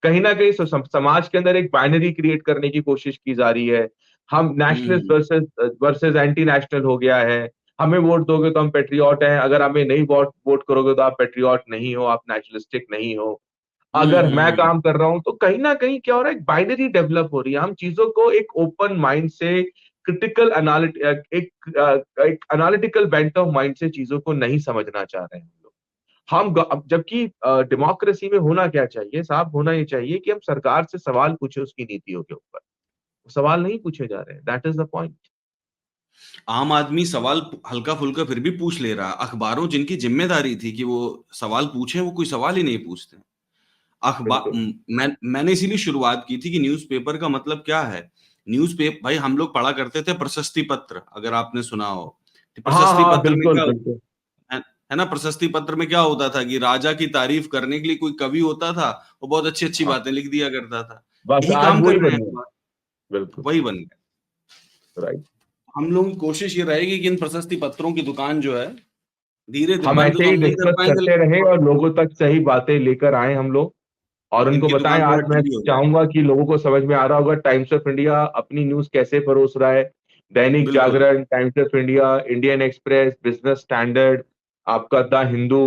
कहीं ना कहीं समाज के अंदर एक बाइनरी क्रिएट करने की कोशिश की जा रही है। हम नेशनलिस्ट हम्म वर्सेस वर्सेस एंटी नेशनल हो गया है। हमें वोट दोगे तो हम पेट्रियट हैं, अगर हमें नहीं वोट वोट करोगे तो आप पेट्रियट नहीं हो, आप नेशनलिस्टिक नहीं हो। अगर मैं हम्म। काम कर रहा हूं तो कहीं ना कहीं क्या हो रहा है, एक बाइनरी डेवलप हो रही है। हम चीजों को एक ओपन माइंड से, क्रिटिकल एक एनालिटिकल बेंट ऑफ माइंड से चीजों को नहीं समझना चाह रहे हैं हम लोग। जबकि डेमोक्रेसी में होना क्या चाहिए साहब, होना ये चाहिए कि हम सरकार से सवाल पूछे उसकी नीतियों के ऊपर। सवाल नहीं पूछे जा रहे हैं, दैट इज द पॉइंट। आम आदमी सवाल हल्का फुल्का फिर भी पूछ ले रहा, अखबारों जिनकी जिम्मेदारी थी कि वो सवाल पूछे, वो कोई सवाल ही नहीं पूछते। बिल्कुल। मैंने इसीलिए शुरुआत की थी कि न्यूज़पेपर का मतलब क्या है। न्यूज़पेपर भाई हम लोग पढ़ा करते थे प्रशस्ति पत्र, अगर आपने सुना हो। हाँ प्रशस्ति हाँ, पत्र में बिल्कुल क्या बिल्कुल। है ना, प्रशस्ति पत्र में क्या होता था कि राजा की तारीफ करने के लिए कोई कवि होता था, वो बहुत अच्छी अच्छी हाँ, बातें लिख दिया करता था। बस यही आज काम कर वही रहे हैं बन इस गया। बार, बिल्कुल। वही बन गया। राइट। हम लोगों की कोशिश ये रहेगी कि इन प्रशस्ति पत्रों की दुकान जो है धीरे धीरे, हम बंद ऐसे तो ही हम नहीं कर डिस्कस पाएंगे करते लेकिन रहे और लोगों तक सही बातें लेकर आए हम लोग, और उनको इनकी बताएं। दुकान थोड़ा आज मैं टीवी हो जाए। चाहूंगा कि लोगों को समझ में आ रहा होगा टाइम्स ऑफ इंडिया अपनी न्यूज कैसे परोस रहा है। दैनिक बिल्कुल Jagran, Times of India, Indian express, business standard, आपका द हिंदू,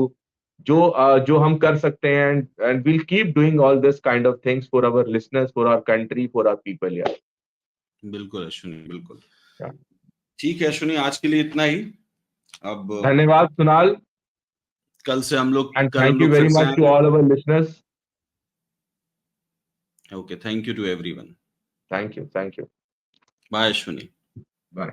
जो हम कर सकते हैं। And we'll keep doing all this kind of things for our listeners, for our country, for our people. यार, बिल्कुल अश्विनी, बिल्कुल। ठीक है अश्विनी, आज के लिए इतना ही। अब धन्यवाद कुणाल, कल से हम लोग एंड कल हम थैंक यू लोग वेरी फिर से मच टू आएंगे। All our listeners. Okay, thank you to everyone. Thank you, thank you. Bye Ashwini. Bye.